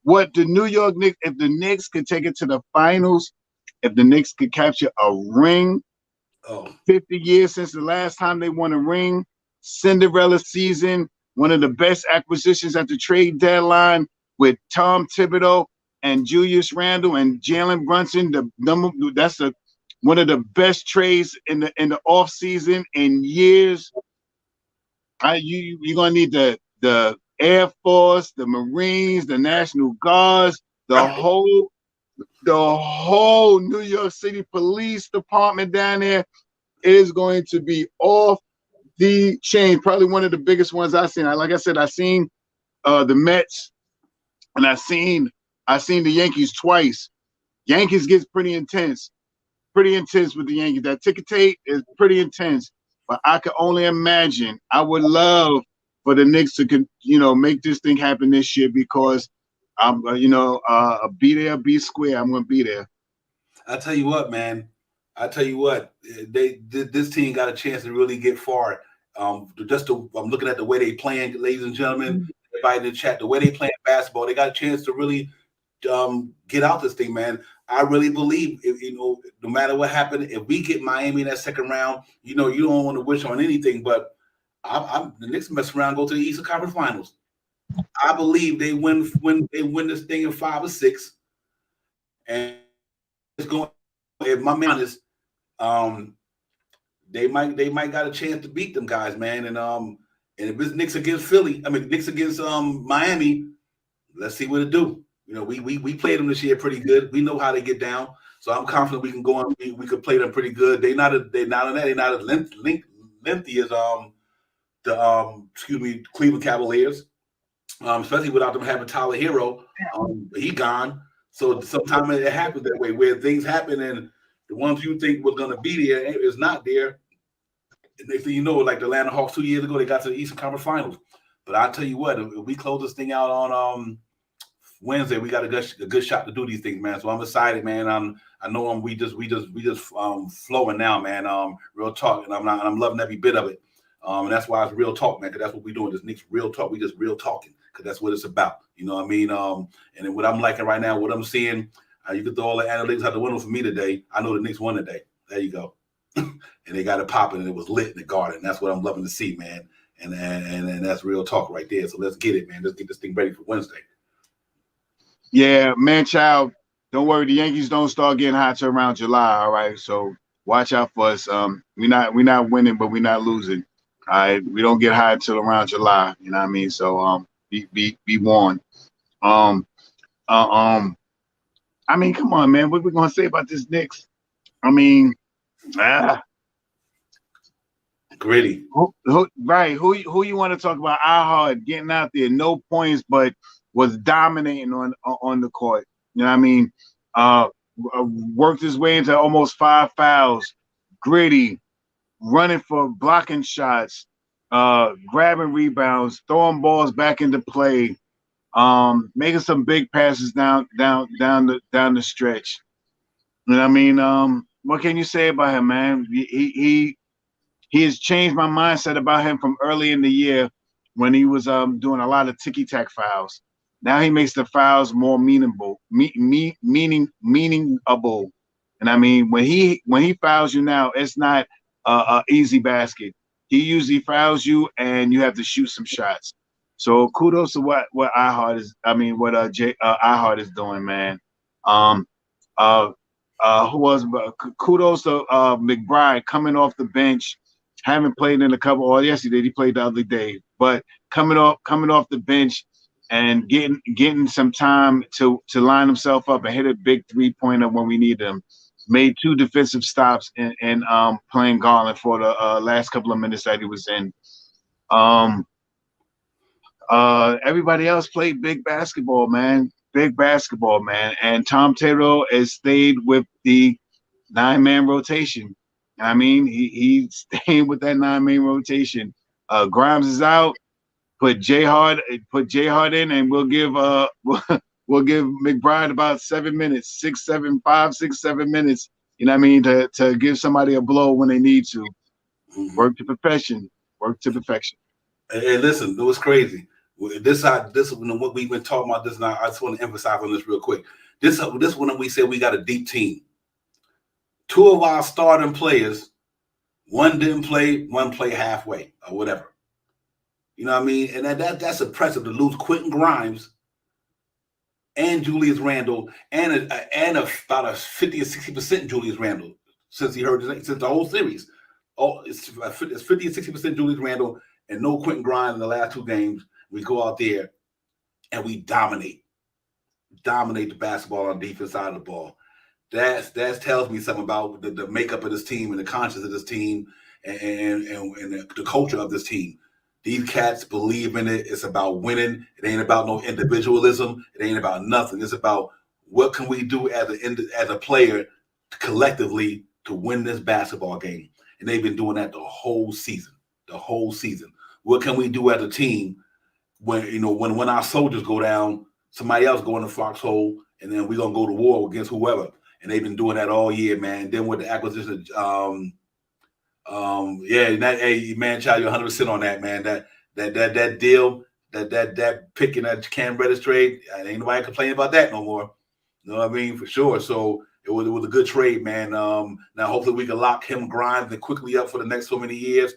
what the New York Knicks, if the Knicks could take it to the finals, if the Knicks could capture a ring. 50 years since the last time they won a ring. Cinderella season, one of the best acquisitions at the trade deadline with Tom Thibodeau and Julius Randle and Jalen Brunson. That's one of the best trades in the off season in years. You're gonna need the Air Force, the Marines, the National Guards, the whole New York City Police Department down there is going to be off the change, probably one of the biggest ones I've seen. Like I said, I seen the Mets, and I seen the Yankees twice. Yankees gets pretty intense with the Yankees. That ticker tape is pretty intense, but I can only imagine. I would love for the Knicks to, make this thing happen this year, because I'm, be there, be square. I'm going to be there. I tell you what, man. This team got a chance to really get far. I'm looking at the way they playing, ladies and gentlemen. Everybody in the chat, the way they playing basketball, they got a chance to really get out this thing, man. I really believe, no matter what happened, if we get Miami in that second round, you don't want to wish on anything, but the Knicks mess around, go to the Eastern Conference Finals. I believe they win this thing in 5 or 6, and it's going. If my man is, they might got a chance to beat them guys, man. And if it's Knicks against Knicks against Miami, let's see what it do. We played them this year pretty good. We know how they get down, so I'm confident we can go on. We could play them pretty good. They're not as lengthy as Cleveland Cavaliers, especially without them having Tyler Hero. He gone, so sometimes it happens that way, where things happen and the ones you think was going to be there is not there. And next thing you know, like the Atlanta Hawks 2 years ago, they got to the Eastern Conference Finals. But I tell you what, if we close this thing out on Wednesday, we got a good shot to do these things, man. So I'm excited, man. I know we just flowing now, man. Real talk, and I'm loving every bit of it. And that's why it's real talk, man. Because that's what we're doing. This Knicks real talk. We just real talking, because that's what it's about. You know what I mean? And then what I'm liking right now, what I'm seeing, you can throw all the analytics out the window for me today. I know the Knicks won today. There you go. And they got it popping, and it was lit in the Garden. That's what I'm loving to see, man. And that's real talk right there. So let's get it, man. Let's get this thing ready for Wednesday. Yeah, man, child. Don't worry, the Yankees don't start getting hot till around July. All right, so watch out for us. We're not winning, but we're not losing. All right, we don't get hot till around July. You know what I mean? So be warned. I mean, come on, man. What we gonna say about this Knicks? I mean, gritty. Who you want to talk about? Hard getting out there, no points, but was dominating on the court. You know what I mean? Worked his way into almost 5 fouls. Gritty, running for blocking shots, grabbing rebounds, throwing balls back into play, making some big passes down the stretch. You know what I mean? What can you say about him, man? He has changed my mindset about him from early in the year when he was doing a lot of ticky-tack fouls. Now he makes the fouls more meaningful. And I mean, when he fouls you now, it's not a easy basket. He usually fouls you, and you have to shoot some shots. So kudos to what iHeart is. I mean, what iHeart is doing, man. Kudos to McBride coming off the bench. Haven't played in a couple. Or yes, he did. He played the other day, but coming off the bench and getting some time to line himself up and hit a big 3-pointer when we need him. Made 2 defensive stops and playing Garland for the last couple of minutes that he was in. Everybody else played big basketball, man. And Tom Thibodeau has stayed with the 9-man rotation. I mean, he's staying with that 9-man rotation. Grimes is out. Put J Hard in, and we'll give McBride about 7 minutes, 6, 7 minutes. You know what I mean, to give somebody a blow when they need to. Work to perfection. Hey, listen, it was crazy. This what we've been talking about. This now, I just want to emphasize on this real quick. This when we said we got a deep team. 2 of our starting players, one didn't play, one played halfway or whatever. You know what I mean? And that's impressive to lose Quentin Grimes and Julius Randle and about a 50 or 60% Julius Randle since the whole series. Oh, it's 50 or 60% Julius Randle and no Quentin Grimes in the last 2 games. We go out there and we dominate the basketball on the defense side of the ball. That tells me something about the makeup of this team and the conscience of this team. and the culture of this team. These cats believe in it. It's about winning. It ain't about no individualism. It ain't about nothing. It's about what can we do as a player collectively to win this basketball game. And they've been doing that the whole season. The whole season. What can we do as a team when when our soldiers go down, somebody else go in the foxhole, and then we're gonna go to war against whoever. And they've been doing that all year, man. And then with the acquisition hey man, child, you're 100% on that, man. That deal, that pick in that Cam Reddish trade, ain't nobody complaining about that no more. You know what I mean? For sure. So it was a good trade, man. Now hopefully we can lock him, Grimes, and quickly up for the next so many years.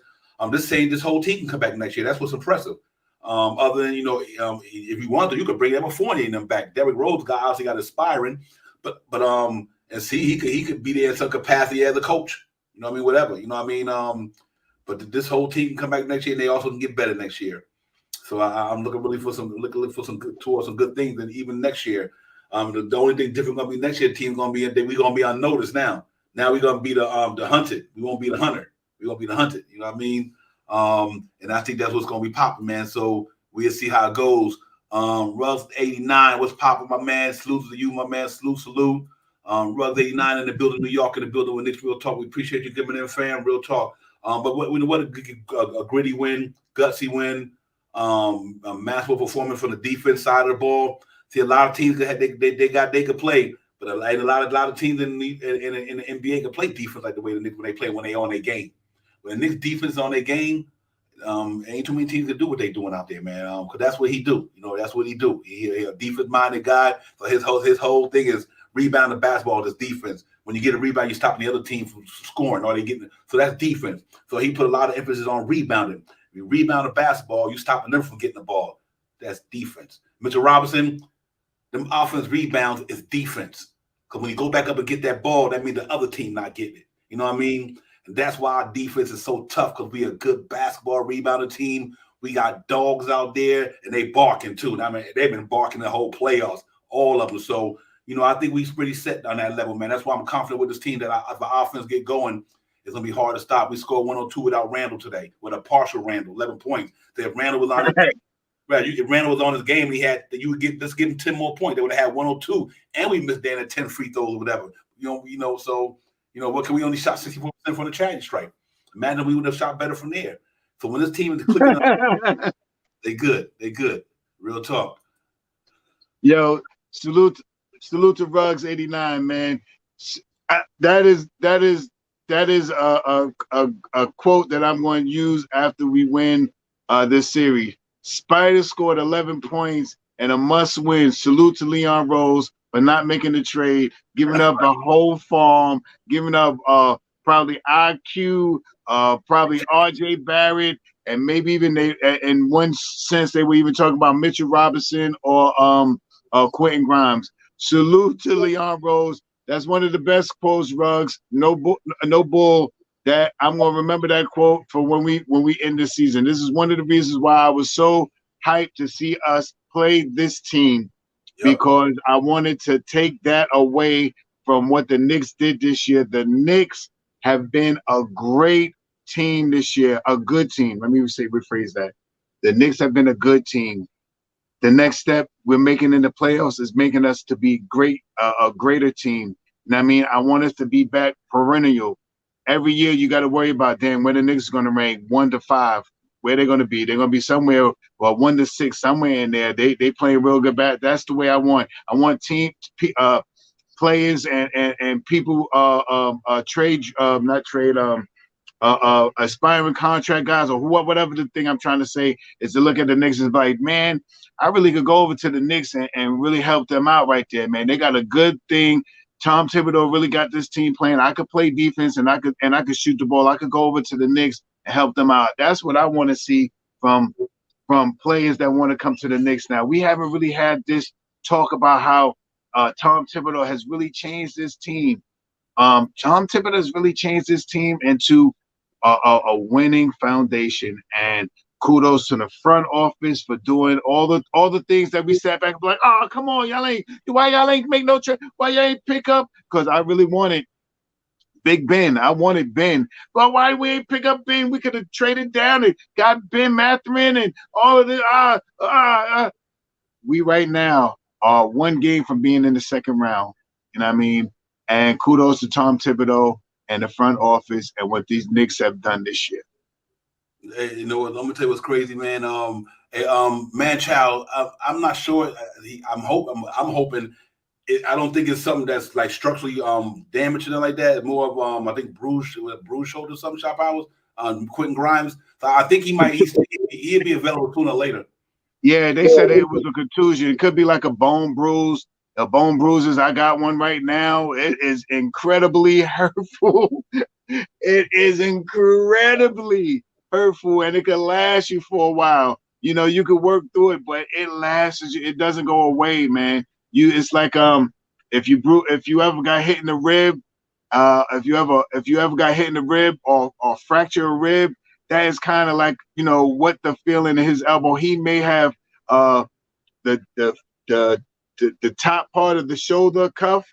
Just saying this whole team can come back next year. That's what's impressive. Other than if you want to, you could bring Evan Fournier and them back. Derrick Rose obviously got aspiring, but and see he could be there in some capacity as a coach. You know what I mean? Whatever. You know what I mean? But this whole team can come back next year, and they also can get better next year. So I'm looking really for some good things, and even next year. The only thing different gonna be next year, the team's gonna be we're gonna be unnoticed now. Now we're gonna be the hunted. We won't be the hunter. We're gonna be the hunted. You know what I mean? And I think that's what's gonna be popping, man. So we'll see how it goes. Russ 89, what's popping, my man? Salute to you, my man. Salute. Russ 89 in the building, New York in the building with Knicks Real Talk. We appreciate you giving in, fam. Real talk. But what a gritty win, gutsy win, a masterful performance from the defense side of the ball. See, a lot of teams they could play, but a lot of teams in the NBA can play defense like the way the Knicks when they on their game. When the Knicks defense is on their game, ain't too many teams can do what they doing out there, man. Because that's what he do. That's what he do. He a defense minded guy. So his whole thing is rebound the basketball. This defense. When you get a rebound, you stop the other team from scoring. Or they getting so that's defense. So he put a lot of emphasis on rebounding. You rebound the basketball, you stopping them from getting the ball. That's defense. Mitchell Robinson. Them offense rebounds is defense. Because when you go back up and get that ball, that means the other team not getting it. You know what I mean? And that's why our defense is so tough, because we a good basketball rebounder team. We got dogs out there, and they barking too. I mean, they've been barking the whole playoffs, all of them. So, I think we pretty set on that level, man. That's why I'm confident with this team that if the offense get going, it's going to be hard to stop. We scored 102 without Randall today, with a partial Randall, 11 points. So if Randall was on it. Right, if Randall was on his game, you would give him 10 more points. They would have had 102, and we missed Dan at 10 free throws or whatever. So what can we only shot 64% from the charity strike? Imagine we would have shot better from there. So when this team is clicking up, they good. Real talk. Yo, salute to Ruggs 89, man. That is a quote that I'm going to use after we win this series. Spider scored 11 points and a must-win. Salute to Leon Rose for not making the trade, giving up a whole farm, giving up probably IQ, probably R.J. Barrett, and maybe even in one sense they were even talking about Mitchell Robinson or Quentin Grimes. Salute to Leon Rose. That's one of the best quotes, Ruggs. No bull. That I'm gonna remember that quote for when we end the season. This is one of the reasons why I was so hyped to see us play this team, because I wanted to take that away from what the Knicks did this year. The Knicks have been a great team this year, a good team. Let me rephrase that. The Knicks have been a good team. The next step we're making in the playoffs is making us to be great, a greater team. And I mean, I want us to be back perennial. Every year you got to worry about, damn, where the Knicks are going to rank 1 to 5, where they're going to be. They're going to be somewhere, 1 to 6, somewhere in there. They playing real good back. That's the way I want. I want team players and people aspiring contract guys or whatever the thing I'm trying to say is to look at the Knicks and be like, man, I really could go over to the Knicks and really help them out right there, man. They got a good thing. Tom Thibodeau really got this team playing. I could play defense and I could shoot the ball. I could go over to the Knicks and help them out. That's what I want to see from players that want to come to the Knicks. Now, we haven't really had this talk about how Tom Thibodeau has really changed this team. Tom Thibodeau has really changed this team into a winning foundation, and kudos to the front office for doing all the things that we sat back and be like, oh, come on, why y'all ain't make no trade? Why y'all ain't pick up? Because I really wanted Big Ben. I wanted Ben. But why we ain't pick up Ben? We could have traded down and got Ben Mathurin and all of this. We right now are one game from being in the second round. You know what I mean? And kudos to Tom Thibodeau and the front office and what these Knicks have done this year. Hey, you know what? I'm gonna tell you what's crazy, man. Man, child, I'm not sure. I'm hoping. I don't think it's something that's like structurally damaged and like that. It's more of I think bruised shoulder, some shop hours. Quentin Grimes. So I think he'd be available sooner or later. Yeah, they said it was a contusion. It could be like a bone bruise. A bone bruises. I got one right now. It is incredibly hurtful. It is incredibly hurtful, and it could last you for a while. You know, you could work through it, but it lasts. It doesn't go away, man. It's like if you ever got hit in the rib, if you ever got hit in the rib or fracture a rib, that is kind of like, you know, what the feeling in his elbow. He may have the top part of the shoulder cuff.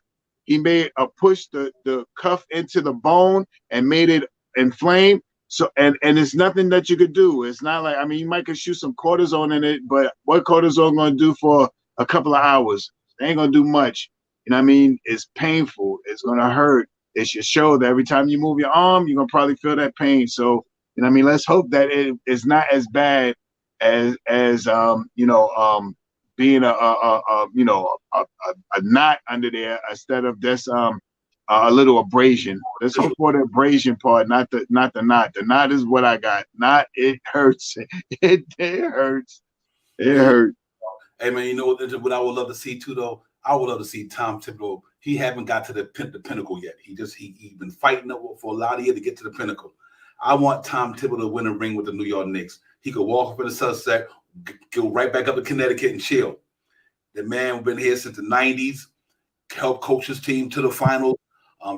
He may push the cuff into the bone and made it inflame. So and it's nothing that you could do. It's not like, I mean, you might could shoot some cortisone in it, but what cortisone going to do for a couple of hours? It ain't going to do much. You know what I mean? It's painful. It's going to hurt. It should show that every time you move your arm, you're going to probably feel that pain. So, you know what I mean? Let's hope that it is not as bad as being a knot under there instead of this a little abrasion. Let's hope for the abrasion part, not the knot. The knot is what I got. Knot, it hurts. It hurts. It hurts. Hey man, you know what I would love to see too though? I would love to see Tom Thibodeau. He haven't got to the pinnacle yet. He been fighting up for a lot of years to get to the pinnacle. I want Tom Thibodeau to win a ring with the New York Knicks. He could walk up in the sunset, go right back up to Connecticut and chill. The man been here since the 90s, helped coach his team to the finals.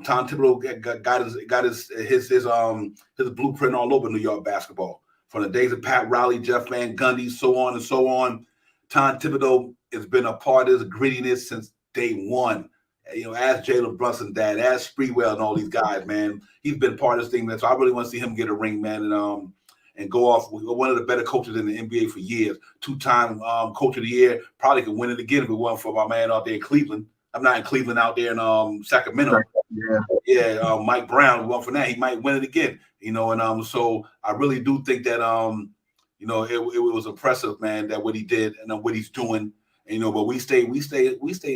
Tom Thibodeau got his blueprint all over New York basketball. From the days of Pat Riley, Jeff Van Gundy, so on and so on. Tom Thibodeau has been a part of this grittiness since day one. You know, ask Jalen Brunson, dad, ask Spreewell and all these guys, man. He's been part of this thing, man. So I really want to see him get a ring, man, and go off with one of the better coaches in the NBA for years. Two-time coach of the year. Probably could win it again if it wasn't for my man out there in Cleveland. I'm not in Cleveland, out there in Sacramento. Mike Brown won for that. He might win it again, you know. And so I really do think that you know, it was impressive, man, that what he did and what he's doing. And, you know, but we stay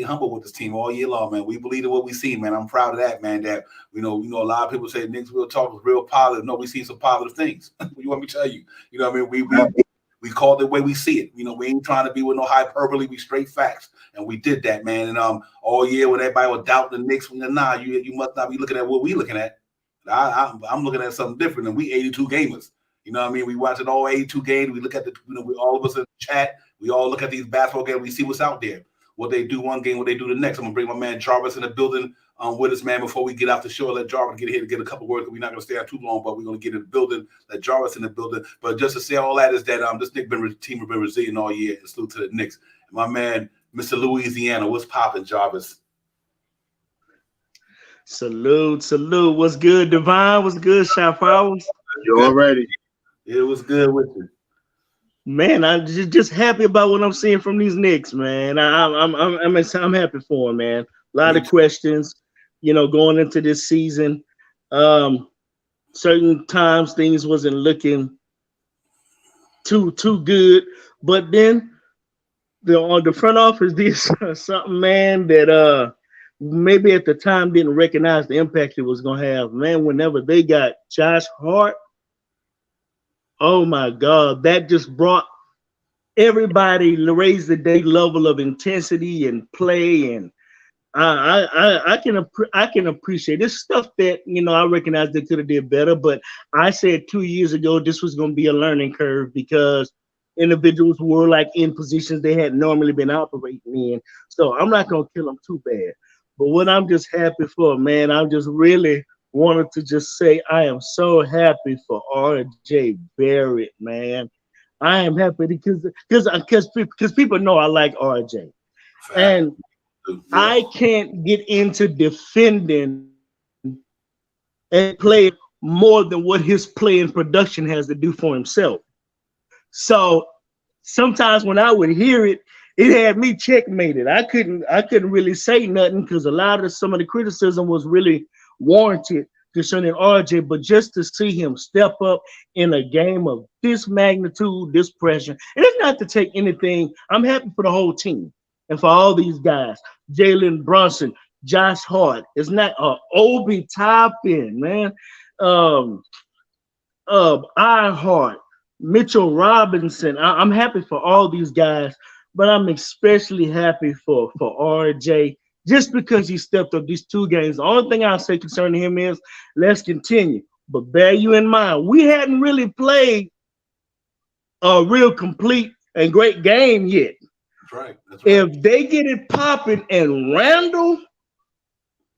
humble with this team all year long, man. We believe in what we see, man. I'm proud of that, man. That you know, a lot of people say Knicks real talk is real positive. No, we see some positive things. What do you want me to tell you? You know what I mean? We call it the way we see it. You know, we ain't trying to be with no hyperbole. We straight facts. And we did that, man. And all year when everybody was doubting the Knicks, you must not be looking at what we looking at. I'm looking at something different, and we 82 gamers. You know what I mean? We watch it all 82 games. We look at we all of us in the chat. We all look at these basketball games. We see what's out there. What they do one game, what they do the next. I'm going to bring my man Jarvis in the building with us, man, before we get out the show. Let Jarvis get here to get a couple words. We're not going to stay out too long, but we're going to get in the building. Let Jarvis in the building. But just to say all that is that this team has been resilient all year. And salute to the Knicks. And my man, Mr. Louisiana, what's popping, Jarvis? Salute. What's good, Divine? What's good, Shop Hours? You already. It was good with you. Man, I'm just happy about what I'm seeing from these Knicks, man. I'm happy for them, man. A lot of questions, you know, going into this season. Certain times things wasn't looking too good, but then the front office did something, man, that maybe at the time didn't recognize the impact it was gonna have. Man, whenever they got Josh Hart. Oh my God, that just brought everybody to raise the day level of intensity and play, and I can appreciate this stuff that, you know, I recognize they could have did better, but I said 2 years ago this was going to be a learning curve because individuals were like in positions they had normally been operating in. So I'm not going to kill them too bad. But what I'm just happy for, man, I'm just really wanted to just say I am so happy for RJ Barrett, man. I am happy because people know I like RJ. And I can't get into defending and play more than what his play and production has to do for himself. So sometimes when I would hear it, it had me checkmated. I couldn't really say nothing because a lot of some of the criticism was really warranted concerning RJ, but just to see him step up in a game of this magnitude, this pressure, and it's not to take anything. I'm happy for the whole team and for all these guys, Jalen Brunson, Josh Hart. It's not Obi Toppin, man. Ironheart, Mitchell Robinson. I'm happy for all these guys, but I'm especially happy for RJ just because he stepped up these 2 games. The only thing I'll say concerning him is let's continue. But bear you in mind, we hadn't really played a real complete and great game yet. That's right. That's right. If they get it popping and Randall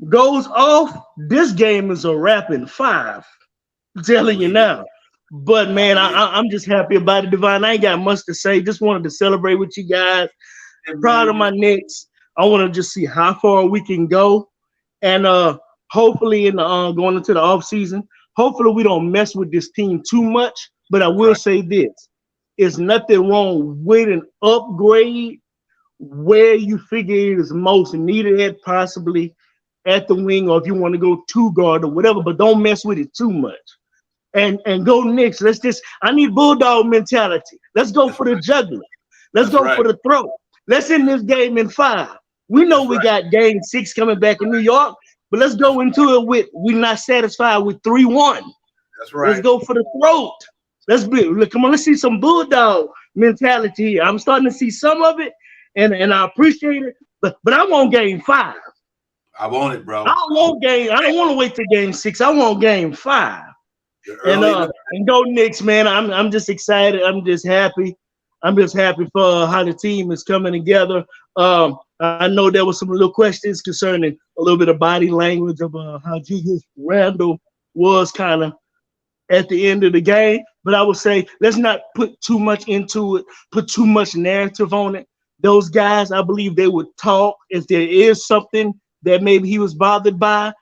goes off, this game is a wrap in 5. I'm telling you now. But man, I'm just happy about it, Divine. I ain't got much to say. Just wanted to celebrate with you guys. Proud of my Knicks. I want to just see how far we can go, and hopefully in the going into the off season, hopefully we don't mess with this team too much. But I will say this: it's nothing wrong with an upgrade where you figure it is most needed at, possibly at the wing, or if you want to go 2 guard or whatever. But don't mess with it too much. And go Knicks. I need bulldog mentality. Let's go for the juggler. Let's go for the throw. Let's end this game in 5. We know we got game 6 coming back in New York, but let's go into it with we're not satisfied with 3-1. That's right. Let's go for the throat. Come on, let's see some bulldog mentality here. I'm starting to see some of it, and I appreciate it, but I want game 5. I want it, bro. I don't want to wait till game 6. I want game 5. And go Knicks, man. I'm just excited. I'm just happy. I'm just happy for how the team is coming together. I know there was some little questions concerning a little bit of body language of how Julius Randle was kind of at the end of the game. But I would say let's not put too much into it, put too much narrative on it. Those guys, I believe they would talk. If there is something that maybe he was bothered by,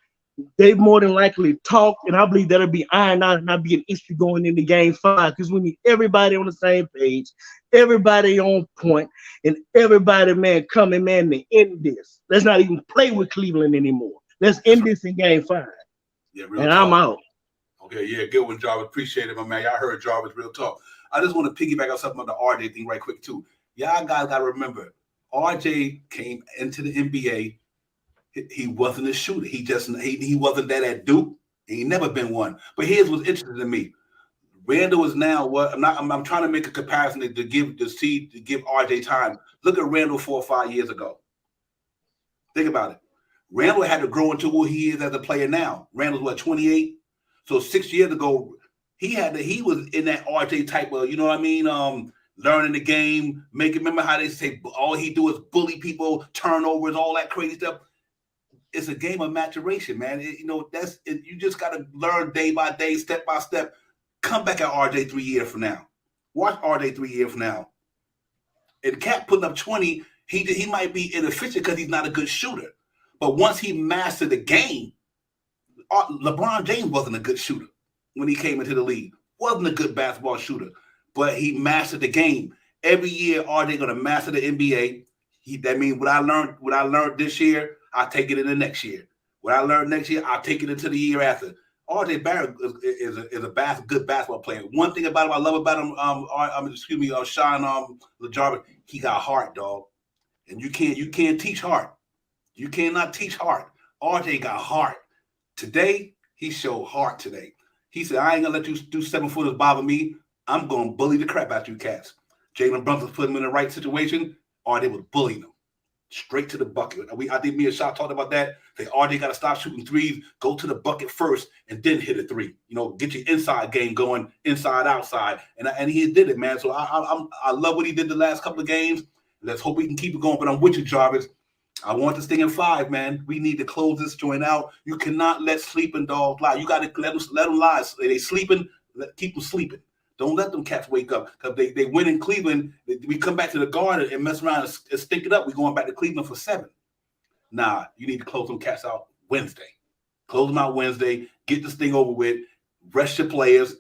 they more than likely talk, and I believe that'll be ironed out and not be an issue going into game 5 because we need everybody on the same page, everybody on point, and everybody, man, coming, man, to end this. Let's not even play with Cleveland anymore. Let's end this in game 5. Yeah, real and talk. I'm out. Okay, yeah, good one, Jarvis. Appreciate it, my man. Y'all heard Jarvis, real talk. I just want to piggyback on something on the RJ thing right quick, too. Y'all guys got to remember, RJ came into the NBA. He wasn't a shooter. He wasn't that Duke. He never been one. But here's what's interesting to me. Randall is now what I'm trying to make a comparison to give RJ time. Look at Randall 4 or 5 years ago. Think about it. Randall had to grow into who he is as a player now. Randall's what, 28? So 6 years ago, he was in that RJ type of, you know what I mean? Learning the game, remember how they say all he do is bully people, turnovers, all that crazy stuff. It's a game of maturation, man. You just got to learn day by day, step by step. Come back at RJ 3 years from now. Watch RJ 3 years from now. And Cat putting up 20, he might be inefficient because he's not a good shooter. But once he mastered the game, LeBron James wasn't a good shooter when he came into the league. Wasn't a good basketball shooter, but he mastered the game. Every year, RJ going to master the NBA. That means what I learned this year, I'll take it in the next year. What I learned next year, I'll take it into the year after. RJ Barrett is a good basketball player. One thing about him I love about him, Sean LaJarvis, he got heart, dog. And you can't teach heart. You cannot teach heart. RJ got heart. Today, he showed heart today. He said, I ain't gonna let you do 7-footers bother me. I'm gonna bully the crap out you cats. Jalen Brunson put him in the right situation, RJ was bullying him. Straight to the bucket. I think me and Shaw talked about that. Say, RJ got to stop shooting threes, go to the bucket first, and then hit a 3. Get your inside game going, inside, outside. And he did it, man. So I love what he did the last couple of games. Let's hope we can keep it going. But I'm with you, Jarvis. I want this thing in 5, man. We need to close this joint out. You cannot let sleeping dogs lie. You got to let them lie. They sleeping, keep them sleeping. Don't let them cats wake up because they win in Cleveland. We come back to the Garden and mess around and stink it up. We're going back to Cleveland for 7. Nah, you need to close them cats out Wednesday. Close them out Wednesday get this thing over with, rest your players,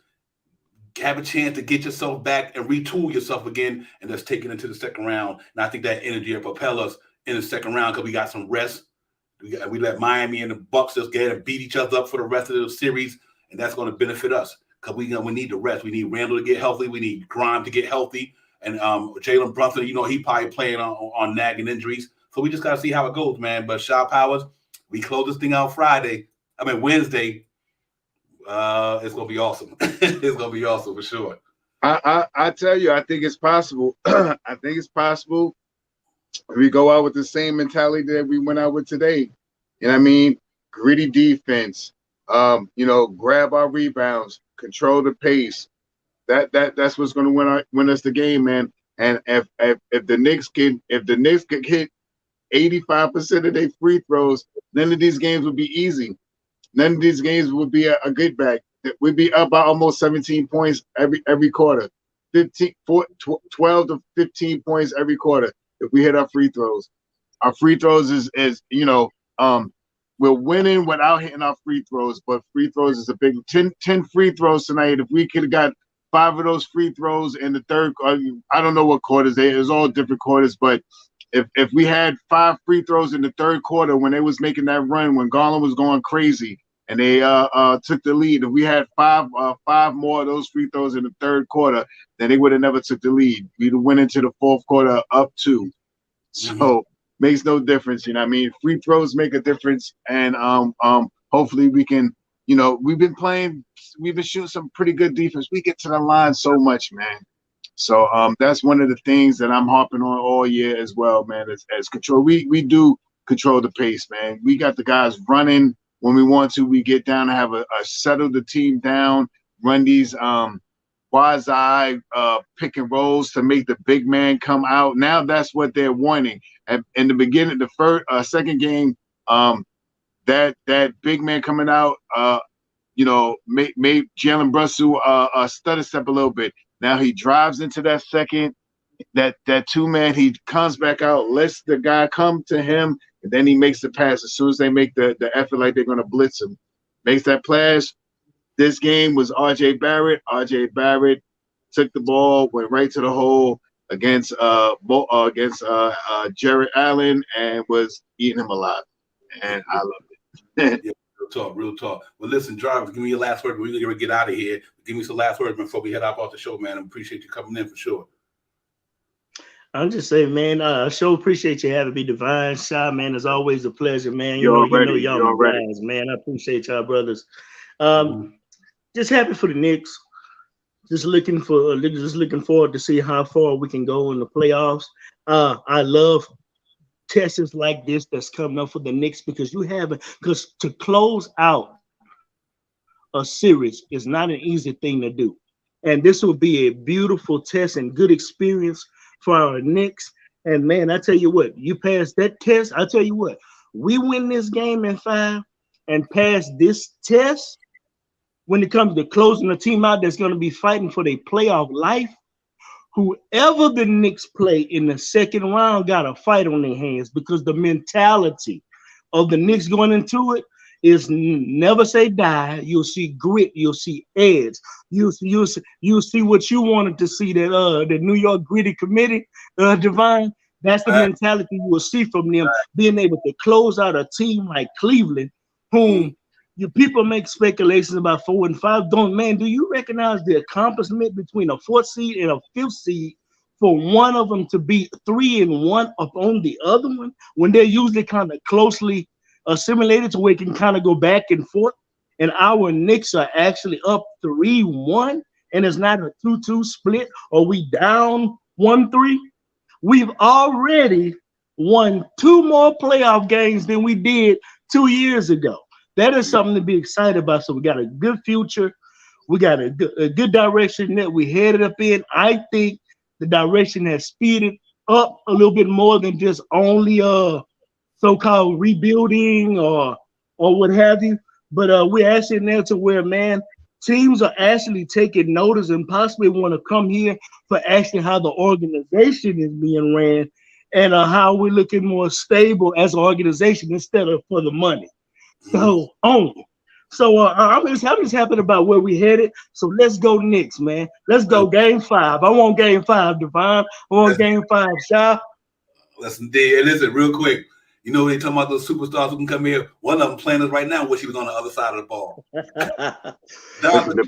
have a chance to get yourself back and retool yourself again, and let's take it into the second round. And I think that energy will propel us in the second round because we got some rest. We let Miami and the Bucks just get and beat each other up for the rest of the series, and that's going to benefit us because we need the rest. We need Randall to get healthy. We need Grime to get healthy. And Jalen Brunson, he probably playing on nagging injuries. So we just got to see how it goes, man. But Shaw Powers, we close this thing out Wednesday. It's going to be awesome. It's going to be awesome for sure. I tell you, I think it's possible. I think it's possible. We go out with the same mentality that we went out with today. You know what I mean? Gritty defense, grab our rebounds, control the pace. That's what's going to win us the game, man. And if the Knicks can hit 85% of their free throws, none of these games would be easy. None of these games would be a good back. We'd be up by almost 17 points every quarter, 12 to 15 points every quarter if we hit our free throws. Our free throws is we're winning without hitting our free throws, but free throws is a big 10 free throws tonight. If we could have got 5 of those free throws in the third, I don't know what quarters it was, all different quarters, but if we had 5 free throws in the third quarter when they was making that run, when Garland was going crazy and they took the lead, if we had 5 more of those free throws in the third quarter, then they would have never took the lead. We'd have went into the fourth quarter up 2. So makes no difference, you know what I mean? Free throws make a difference, and hopefully we can, we've been shooting some pretty good defense. We get to the line so much, man. So that's one of the things that I'm harping on all year as well, man, as control. We do control the pace, man. We got the guys running when we want to. We get down and have a settle the team down, run these quasi pick and rolls to make the big man come out. Now that's what they're wanting. In the beginning, the second game, that big man coming out, made Jalen Brunson stutter step a little bit. Now he drives into that second, that 2-man, he comes back out, lets the guy come to him, and then he makes the pass as soon as they make the effort like they're going to blitz him. Makes that pass. This game was R.J. Barrett. R.J. Barrett took the ball, went right to the hole against Jared Allen, and was eating him alive. And I loved it. Yeah, real talk. Well, listen, Jarvis, give me your last word. We're going to get out of here. Give me some last words before we head off the show, man. I appreciate you coming in for sure. I'm just saying, man, I sure appreciate you having me, Divine. Shy, man, it's always a pleasure, man. Y'all my guys, man. I appreciate y'all, brothers. Just happy for the Knicks. Just looking forward to see how far we can go in the playoffs. I love tests like this that's coming up for the Knicks because to close out a series is not an easy thing to do. And this will be a beautiful test and good experience for our Knicks. And man, I tell you what, you pass that test, I tell you what, we win this game in 5 and pass this test when it comes to closing a team out that's going to be fighting for their playoff life. Whoever the Knicks play in the second round got a fight on their hands because the mentality of the Knicks going into it is never say die. You'll see grit. You'll see edge. You'll see what you wanted to see, that the New York Gritty Committee, Divine. That's the mentality you will see from them, being able to close out a team like Cleveland, whom people make speculations about 4 and 5. Do you recognize the accomplishment between a 4th seed and a 5th seed for one of them to be 3 and 1 upon the other one when they're usually kind of closely assimilated to where it can kind of go back and forth? And our Knicks are actually up 3-1, and it's not a 2-2 split, or we down 1-3. We've already won 2 more playoff games than we did 2 years ago. That is something to be excited about. So we got a good future. We got a good direction that we headed up in. I think the direction has speeded up a little bit more than just only so-called rebuilding or what have you. But we're actually there to where, man, teams are actually taking notice and possibly want to come here for actually how the organization is being ran and how we're looking more stable as an organization instead of for the money. So So I'm just happy about where we headed. So let's go Knicks, man. Let's go Game 5. I want Game 5, Devon. I want Game 5, Sha. Listen, D. And listen, real quick. You know they talking about those superstars who can come here. One of them playing us right now. Wish he was on the other side of the ball.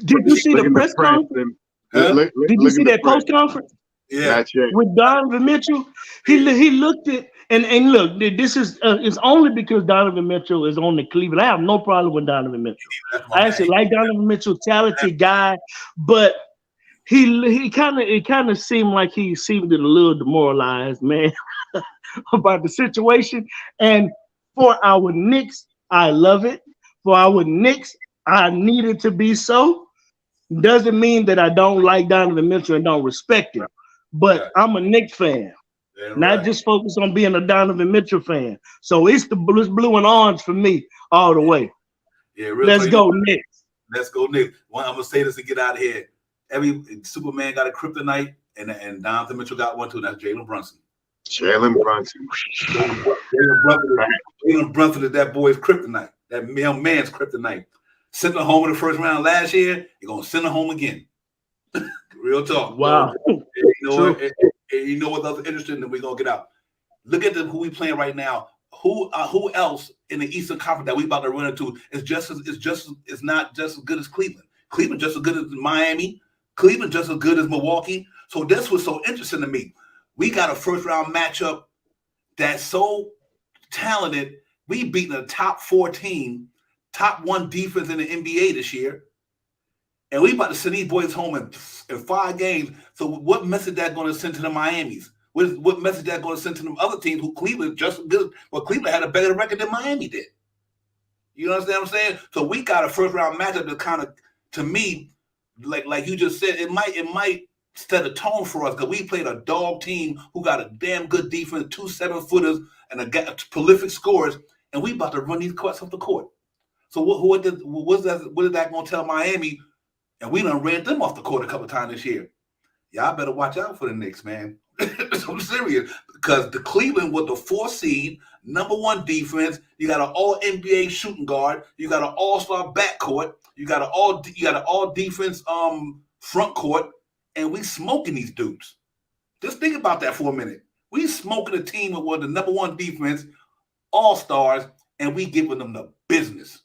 Did you see the press conference? Did you see that post conference? Yeah, with Donovan Mitchell, he looked at and look. This is it's only because Donovan Mitchell is on the Cleveland. I have no problem with Donovan Mitchell. I actually like Donovan Mitchell, talented guy, but it kind of seemed like he seemed a little demoralized, man, about the situation. And for our Knicks, I love it. For our Knicks, I need it to be so. Doesn't mean that I don't like Donovan Mitchell and don't respect him. But I'm a Knicks fan, not just focused on being a Donovan Mitchell fan. So it's the blue and orange for me all the way. Yeah, let's go Knicks. Let's go Knicks. I'm gonna say this to get out of here. Every Superman got a kryptonite, and Donovan Mitchell got one too. And that's Jalen Brunson. Jalen Brunson is that boy's kryptonite. That male man's kryptonite. Sent him home in the first round last year. You're gonna send him home again. Real talk. Wow. You know what's other interesting that we're gonna get out. Look at who we playing right now. Who else in the Eastern Conference that we about to run into is not just as good as Cleveland. Cleveland just as good as Miami. Cleveland just as good as Milwaukee. So this was so interesting to me. We got a first round matchup that's so talented. We beaten a top 4 team, top 1 defense in the NBA this year. And we about to send these boys home in 5 games. So what message that going to send to the Miamis? What message that going to send to them other teams who Cleveland just good? Well, Cleveland had a better record than Miami did. You understand what I'm saying? So we got a first round matchup that kind of, to me, like you just said, it might set a tone for us because we played a dog team who got a damn good defense, 2 7-footers, and a prolific scorers, and we about to run these cuts off the court. So what is that going to tell Miami? And we done ran them off the court a couple of times this year. Y'all better watch out for the Knicks, man. I'm serious. Because the Cleveland with the 4th seed, number 1 defense, you got an all-NBA shooting guard, you got an all-star backcourt, you got an all-defense front court, and we smoking these dudes. Just think about that for a minute. We smoking a team with the number 1 defense, all-stars, and we giving them the business.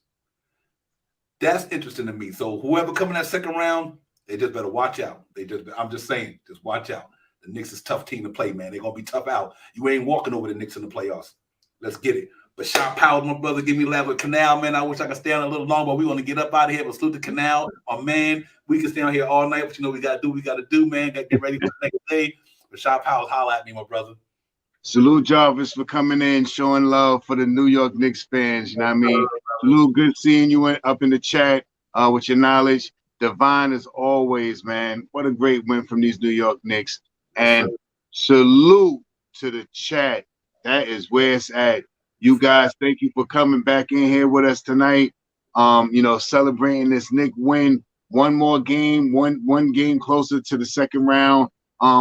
That's interesting to me. So whoever coming that second round, they just better watch out. I'm just saying, just watch out. The Knicks is a tough team to play, man. They're going to be tough out. You ain't walking over the Knicks in the playoffs. Let's get it. But Sean Powell, my brother, give me a laugh with Canal, man. I wish I could stay on a little longer, but we're going to get up out of here. But salute the Canal, my man. We can stay on here all night, but you know we got to do, man. Got to get ready for the next day. But Sean Powell, holla at me, my brother. Salute Jarvis for coming in, showing love for the New York Knicks fans. You know what I mean? Salute, good seeing you up in the chat with your knowledge. Divine as always, man. What a great win from these New York Knicks. And salute to the chat. That is where it's at. You guys, thank you for coming back in here with us tonight. Celebrating this Knicks win. One more game, one game closer to the second round.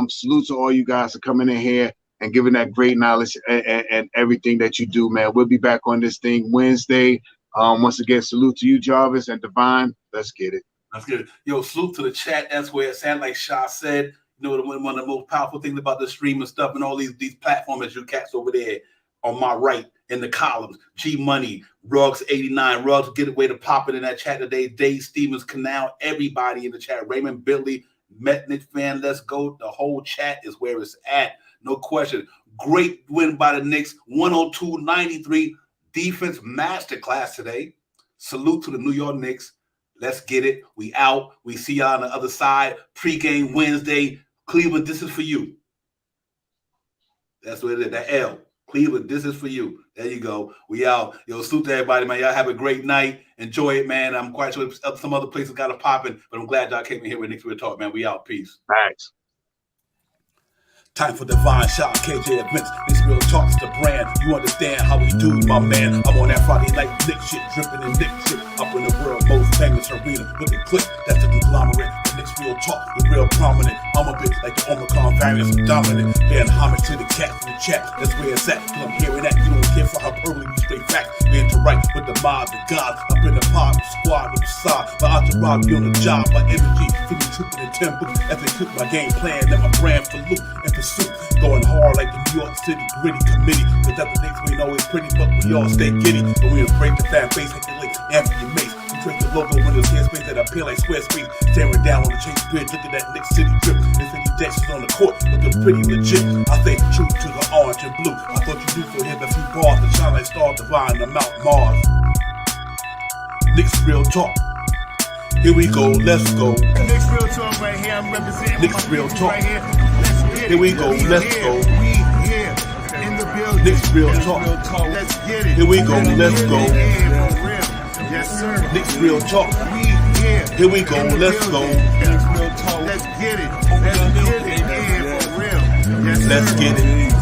Salute to all you guys for coming in here and giving that great knowledge and everything that you do, man. We'll be back on this thing Wednesday. Once again, salute to you, Jarvis and Divine. Let's get it. Let's get it. Yo, salute to the chat. That's where it sounded like Shah said. You know, one of the most powerful things about the stream and stuff and all these platforms, you cats over there on my right in the columns. G Money, Ruggs 89, Ruggs get away to popping in that chat today. Dave Stevens, Canal, everybody in the chat. Raymond Billy, Metnick fan, let's go. The whole chat is where it's at. No question. Great win by the Knicks, 102-93. Defense masterclass today. Salute to the New York Knicks. Let's get it. We out. We see y'all on the other side. Pre-game Wednesday. Cleveland, this is for you. That's what it is. That L. Cleveland, this is for you. There you go. We out. Yo, salute to everybody, man. Y'all have a great night. Enjoy it, man. I'm quite sure some other places got it popping, but I'm glad y'all came in here with Knicks Real Talk, man. We out. Peace. Thanks. Time for Divine Shot, KJ Events. This Real Talk's the brand. You understand how we do, my man. I'm on that Friday night Knicks shit, dripping in Knicks shit. Up in the world, most famous arena with the clip. That's the conglomerate. The Knicks real talk, we real prominent. I'm a bit like the Omicron variant, I'm dominant. Paying homage to the cats in the chat, that's where it's at. Cause I'm hearing that, you don't care for hyperbole, you straight facts. We interact with the mob, the gods. Up in the pod, the squad, the side. My entourage be on the job, my energy. Feeling tripping in tempo. As they cook my game plan, let my brand for loop and pursuit. Going hard like the New York City gritty committee. Cause that the Knicks we know is pretty, but we all stay giddy. But we embrace the fan base, hit the link, after your mace. Trace the logo when there's hairspace that appear like square space. Staring down on the Chase Bridge, look at that Knicks City drip. There's any Jacksons on the court, looking pretty legit. I stay true to the orange and blue. I thought you knew, so here's a few bars to shine like stars divine to Mount Mars. Knicks real talk. Here we go, let's go. Knicks real talk right here. I'm representing Knicks real talk. right here. Let's get Here we it. go, We let's here. go. We here in the building. Knicks real talk. Let's get it. Here we go, let's go. Yeah, for real. Yes, sir. Knicks real talk. We here. Here we go, in the let's go. building. Let's get it. Let's get it. Yeah, for real. Yes, sir. Let's get it.